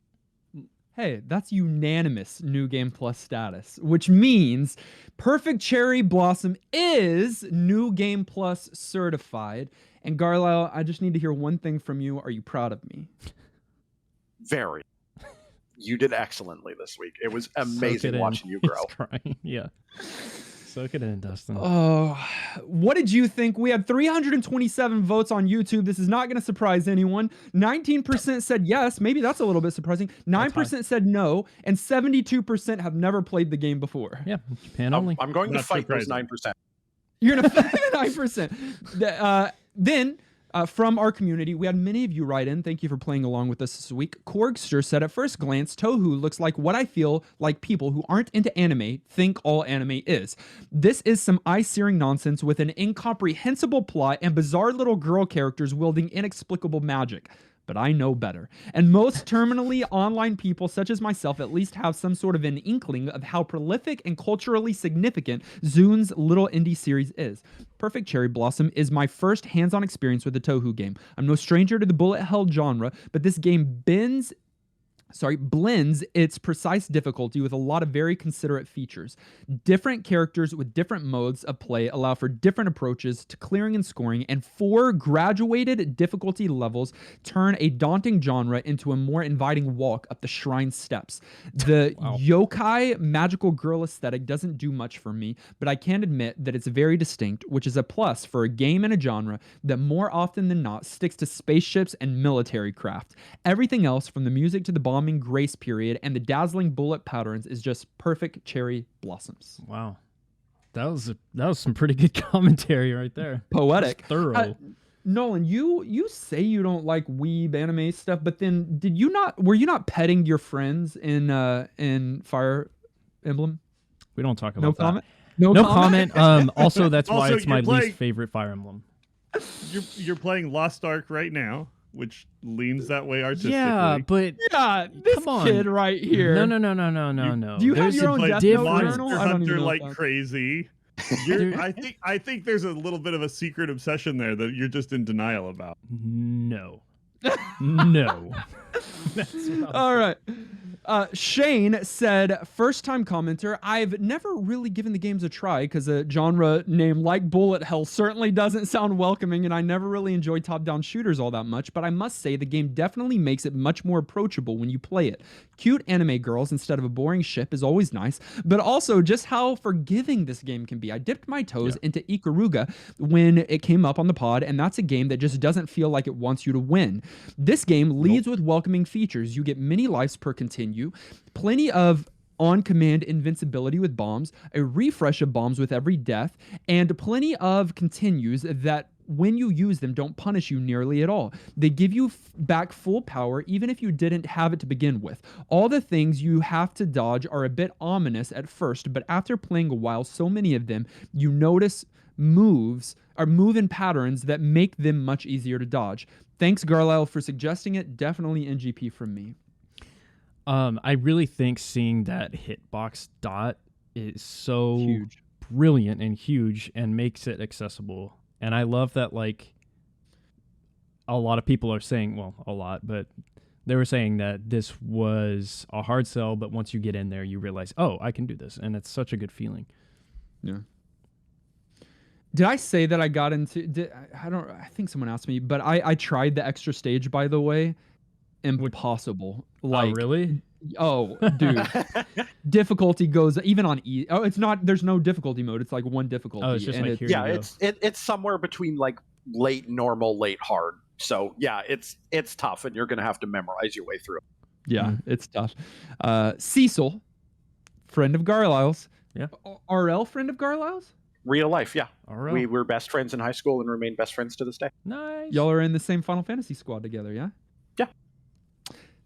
Speaker 1: Hey, that's unanimous New Game Plus status, which means Perfect Cherry Blossom is New Game Plus certified. And Garlyle, I just need to hear one thing from you. Are you proud of me?
Speaker 5: Very. You did excellently this week. It was amazing watching you grow.
Speaker 3: Yeah. Soak it in, Dustin.
Speaker 1: Oh, what did you think? We had 327 votes on YouTube. This is not going to surprise anyone. 19% said yes. Maybe that's a little bit surprising. 9% said no. And 72% have never played the game before.
Speaker 3: Yeah, Japan only.
Speaker 5: I'm going to fight those 9%.
Speaker 1: You're going to fight the 9%. Then... from our community, we had many of you write in. Thank you for playing along with us this week. Korgster said, at first glance, Touhou looks like what I feel like people who aren't into anime think all anime is. This is some eye-searing nonsense with an incomprehensible plot and bizarre little girl characters wielding inexplicable magic. But I know better. And most terminally online people, such as myself, at least have some sort of an inkling of how prolific and culturally significant Zun's little indie series is. Perfect Cherry Blossom is my first hands-on experience with a Touhou game. I'm no stranger to the bullet hell genre, but this game blends its precise difficulty with a lot of very considerate features. Different characters with different modes of play allow for different approaches to clearing and scoring, and 4 graduated difficulty levels turn a daunting genre into a more inviting walk up the shrine steps. The yokai magical girl aesthetic doesn't do much for me, but I can admit that it's very distinct, which is a plus for a game and a genre that more often than not sticks to spaceships and military craft. Everything else, from the music to the bombing grace period and the dazzling bullet patterns, is just perfect cherry blossoms.
Speaker 3: Wow, that was some pretty good commentary right there.
Speaker 1: Poetic,
Speaker 3: thorough.
Speaker 1: Nolan, you say you don't like weeb anime stuff, but then were you not petting your friends in Fire Emblem?
Speaker 3: We don't talk about
Speaker 1: no
Speaker 3: that.
Speaker 1: Comment?
Speaker 3: No comment. Also, that's why it's my least favorite Fire Emblem.
Speaker 2: You're playing Lost Ark right now, which leans that way artistically.
Speaker 3: Yeah, but
Speaker 1: this kid right here.
Speaker 3: No.
Speaker 1: Do you have your own Death Note journal?
Speaker 2: Monster Hunter like crazy. I think there's a little bit of a secret obsession there that you're just in denial about.
Speaker 3: No. No.
Speaker 1: All right. Shane said, first-time commenter, I've never really given the games a try because a genre name like Bullet Hell certainly doesn't sound welcoming, and I never really enjoy top-down shooters all that much, but I must say the game definitely makes it much more approachable when you play it. Cute anime girls instead of a boring ship is always nice, but also just how forgiving this game can be. I dipped my toes into Ikaruga when it came up on the pod, and that's a game that just doesn't feel like it wants you to win. This game leads with welcoming features. You get many lives per continue, plenty of on-command invincibility with bombs, a refresh of bombs with every death, and plenty of continues that when you use them don't punish you nearly at all. They give you back full power even if you didn't have it to begin with. All the things you have to dodge are a bit ominous at first, but after playing a while, so many of them, you notice move in patterns that make them much easier to dodge. Thanks, Garlyle, for suggesting it. Definitely NGP from me.
Speaker 3: I really think seeing that hitbox dot is so huge, brilliant and huge, and makes it accessible. And I love that, like, a lot of people are saying, well, a lot, but they were saying that this was a hard sell, but once you get in there, you realize, oh, I can do this. And it's such a good feeling.
Speaker 1: Yeah. Did I say that I got into, I think someone asked me, but I tried the extra stage, by the way. Impossible.
Speaker 3: Like, oh, really?
Speaker 1: Oh, dude. Difficulty goes even on it's not, there's no difficulty mode. It's like one difficulty.
Speaker 3: Oh, it's just like,
Speaker 5: it's somewhere between like late normal, late hard. So yeah, it's tough, and you're gonna have to memorize your way through it.
Speaker 1: Yeah, it's tough. Cecil, friend of Garlyle's.
Speaker 3: Yeah.
Speaker 1: RL, friend of Garlyle's?
Speaker 5: Real life, yeah.
Speaker 3: RL.
Speaker 5: We were best friends in high school and remain best friends to this day.
Speaker 3: Nice.
Speaker 1: Y'all are in the same Final Fantasy squad together, yeah?
Speaker 5: Yeah.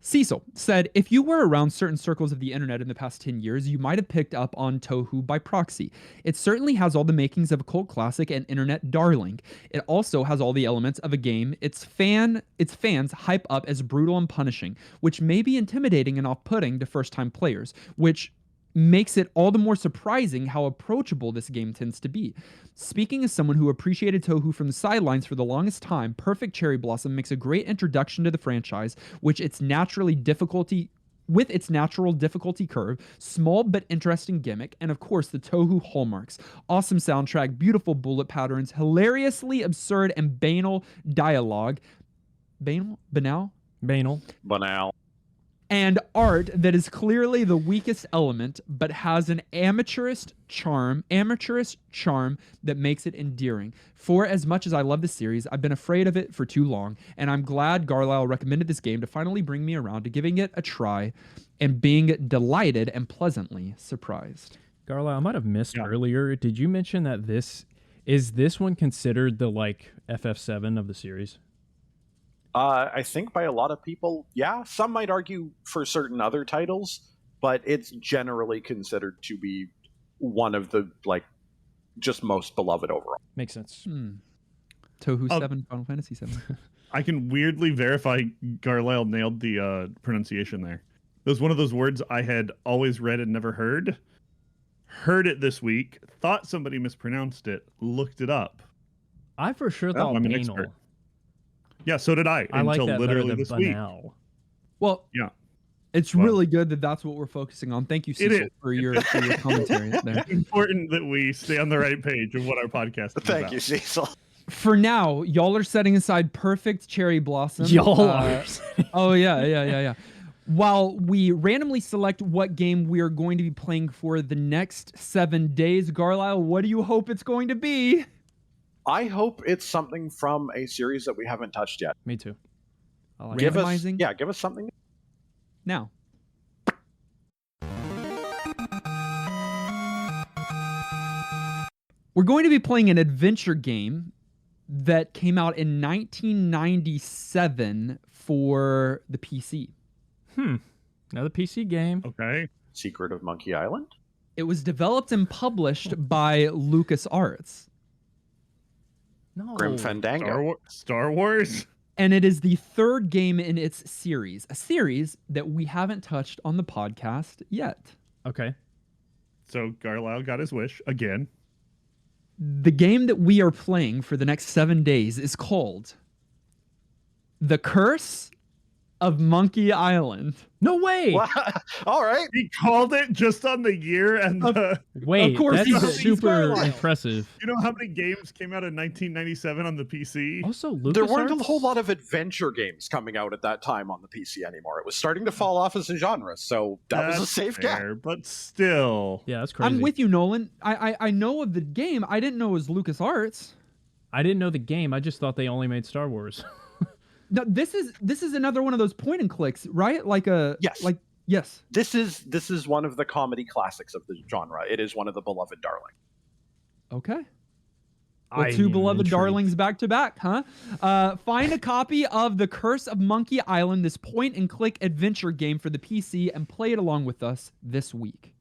Speaker 1: Cecil said, if you were around certain circles of the internet in the past 10 years, you might have picked up on Touhou by proxy. It certainly has all the makings of a cult classic and internet darling. It also has all the elements of a game its fans hype up as brutal and punishing, which may be intimidating and off-putting to first-time players, which makes it all the more surprising how approachable this game tends to be. Speaking as someone who appreciated Touhou from the sidelines for the longest time, Perfect Cherry Blossom makes a great introduction to the franchise, with its natural difficulty curve, small but interesting gimmick, and of course the Touhou hallmarks. Awesome soundtrack, beautiful bullet patterns, hilariously absurd and banal dialogue. Banal? And art that is clearly the weakest element, but has an amateurish charm that makes it endearing. For as much as I love the series, I've been afraid of it for too long, and I'm glad Garlyle recommended this game to finally bring me around to giving it a try and being delighted and pleasantly surprised.
Speaker 3: Garlyle, I might have missed earlier. Did you mention that this one considered the like FF7 of the series?
Speaker 5: I think by a lot of people, yeah. Some might argue for certain other titles, but it's generally considered to be one of the like just most beloved overall.
Speaker 3: Makes sense.
Speaker 1: Touhou 7, Final Fantasy 7.
Speaker 2: I can weirdly verify Garlyle nailed the pronunciation there. It was one of those words I had always read and never heard. Heard it this week, thought somebody mispronounced it, looked it up.
Speaker 3: I for sure thought
Speaker 2: I'm an
Speaker 3: banal.
Speaker 2: expert. Yeah, so did I
Speaker 3: like
Speaker 2: until
Speaker 3: that
Speaker 2: literally this
Speaker 3: banal.
Speaker 2: week.
Speaker 1: Well, yeah, it's really good that that's what we're focusing on. Thank you, Cecil, for your commentary there.
Speaker 2: It's important that we stay on the right page of what our podcast is
Speaker 5: Thank
Speaker 2: about.
Speaker 5: you, Cecil.
Speaker 1: For now, y'all are setting aside Perfect Cherry Blossom.
Speaker 3: Y'all are.
Speaker 1: Oh, yeah. While we randomly select what game we are going to be playing for the next 7 days, Garlyle, what do you hope it's going to be?
Speaker 5: I hope it's something from a series that we haven't touched yet.
Speaker 3: Me too.
Speaker 1: I like
Speaker 5: give
Speaker 1: randomizing.
Speaker 5: Give us something.
Speaker 1: Now. We're going to be playing an adventure game that came out in 1997 for the PC.
Speaker 3: Another PC game.
Speaker 2: Okay.
Speaker 5: Secret of Monkey Island?
Speaker 1: It was developed and published by LucasArts.
Speaker 3: No.
Speaker 5: Grim Fandango.
Speaker 2: Star Wars?
Speaker 1: And it is the third game in its series, a series that we haven't touched on the podcast yet.
Speaker 3: Okay.
Speaker 2: So Garlyle got his wish again.
Speaker 1: The game that we are playing for the next 7 days is called The Curse of Monkey Island.
Speaker 3: No way.
Speaker 5: All right.
Speaker 2: He called it just on the year and the...
Speaker 3: Wait,
Speaker 1: of course,
Speaker 3: that's
Speaker 1: he's
Speaker 3: super
Speaker 1: Garlyle.
Speaker 3: impressive.
Speaker 2: You know how many games came out in 1997 on the PC?
Speaker 3: Also, LucasArts?
Speaker 5: There weren't a whole lot of adventure games coming out at that time on the PC anymore. It was starting to fall off as a genre, so that was a safe
Speaker 2: fair,
Speaker 5: bet.
Speaker 2: but still.
Speaker 3: Yeah, that's crazy.
Speaker 1: I'm with you, Nolan. I know of the game. I didn't know it was LucasArts.
Speaker 3: I didn't know the game. I just thought they only made Star Wars.
Speaker 1: No, this is another one of those point and clicks, right? Yes.
Speaker 5: This is one of the comedy classics of the genre. It is one of the beloved darling.
Speaker 1: Okay. Well, two beloved darlings back to back, huh? Find a copy of The Curse of Monkey Island, this point and click adventure game for the PC, and play it along with us this week.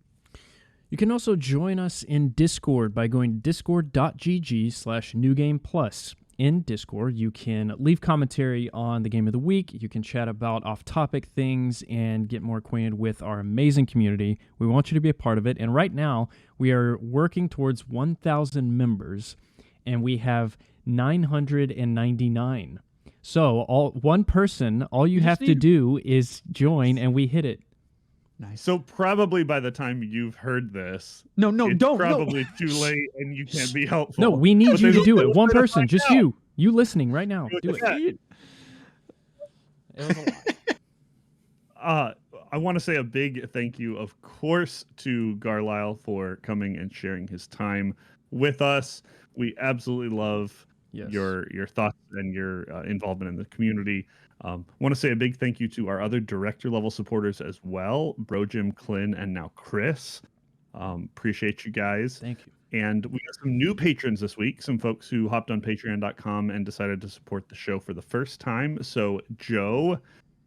Speaker 3: You can also join us in Discord by going to discord.gg/newgameplus. In Discord, you can leave commentary on the game of the week. You can chat about off-topic things and get more acquainted with our amazing community. We want you to be a part of it. And right now, we are working towards 1,000 members, and we have 999. So one person, all you have to do is join, and we hit it.
Speaker 1: Nice.
Speaker 2: So probably by the time you've heard this,
Speaker 1: don't.
Speaker 2: Probably too late, and you can't be helpful.
Speaker 3: No, we need you to do it. One person, just you listening right now. Do it.
Speaker 1: It was a lot.
Speaker 2: I want to say a big thank you, of course, to Garlyle for coming and sharing his time with us. We absolutely love your thoughts and your involvement in the community. Want to say a big thank you to our other director level supporters as well, Bro Jim, Clint, and now Chris. Appreciate you guys.
Speaker 3: Thank you.
Speaker 2: And we got some new patrons this week, some folks who hopped on patreon.com and decided to support the show for the first time. So Joe,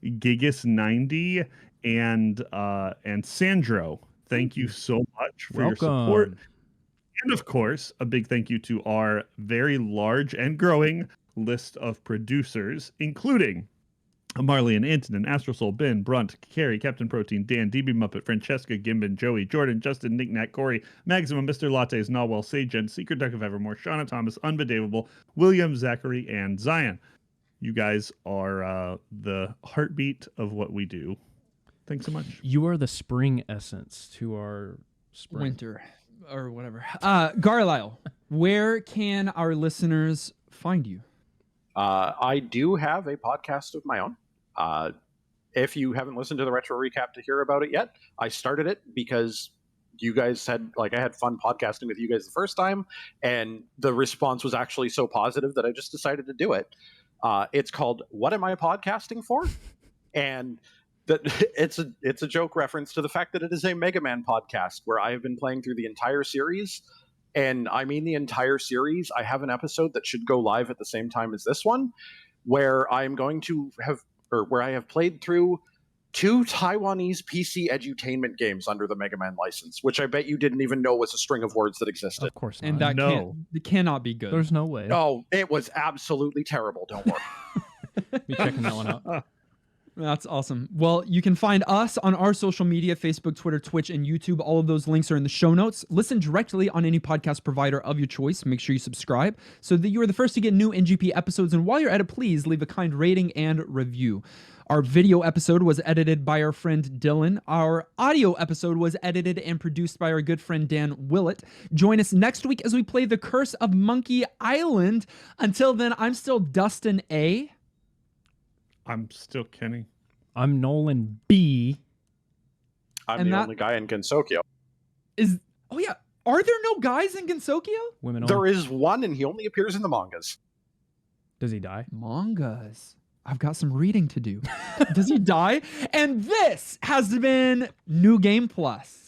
Speaker 2: Gigas90, and Sandro, thank you so much for your support. And of course, a big thank you to our very large and growing list of producers, including Marley and Antonin, Astrosoul, Ben, Brunt, Carrie, Captain Protein, Dan, DB Muppet, Francesca, Gimbin, Joey, Jordan, Justin, Nick, Nat, Corey, Maximum, Mr. Lattes, Nawel, Sagen, Secret Duck of Evermore, Shauna Thomas, Unbedavable, William, Zachary, and Zion. You guys are the heartbeat of what we do. Thanks so much.
Speaker 3: You are the spring essence to our spring.
Speaker 1: Winter or whatever. Garlyle, where can our listeners find you?
Speaker 5: I do have a podcast of my own. If you haven't listened to the Retro Recap to hear about it yet, I started it because you guys said, I had fun podcasting with you guys the first time, and the response was actually so positive that I just decided to do it. It's called What Am I Podcasting For? And that it's a joke reference to the fact that it is a Mega Man podcast where I have been playing through the entire series. And I mean the entire series. I have an episode that should go live at the same time as this one, where I'm going to where I have played through 2 Taiwanese PC edutainment games under the Mega Man license, which I bet you didn't even know was a string of words that existed.
Speaker 3: Of course not.
Speaker 1: And that cannot be good.
Speaker 3: There's no way.
Speaker 5: Oh, it was absolutely terrible. Don't worry.
Speaker 3: Be checking that one out.
Speaker 1: That's awesome. Well, you can find us on our social media, Facebook, Twitter, Twitch, and YouTube. All of those links are in the show notes. Listen directly on any podcast provider of your choice. Make sure you subscribe so that you are the first to get new NGP episodes. And while you're at it, please leave a kind rating and review. Our video episode was edited by our friend Dylan. Our audio episode was edited and produced by our good friend Dan Willett. Join us next week as we play The Curse of Monkey Island. Until then, I'm still Dustin A.
Speaker 2: I'm still Kenny.
Speaker 3: I'm Nolan B.
Speaker 5: I'm the only guy in Gensokyo.
Speaker 1: Are there no guys in Gensokyo?
Speaker 3: Women
Speaker 5: There
Speaker 3: only.
Speaker 5: is one, and he only appears in the mangas.
Speaker 3: Does he die?
Speaker 1: Mangas. I've got some reading to do. Does he die? And this has been New Game Plus.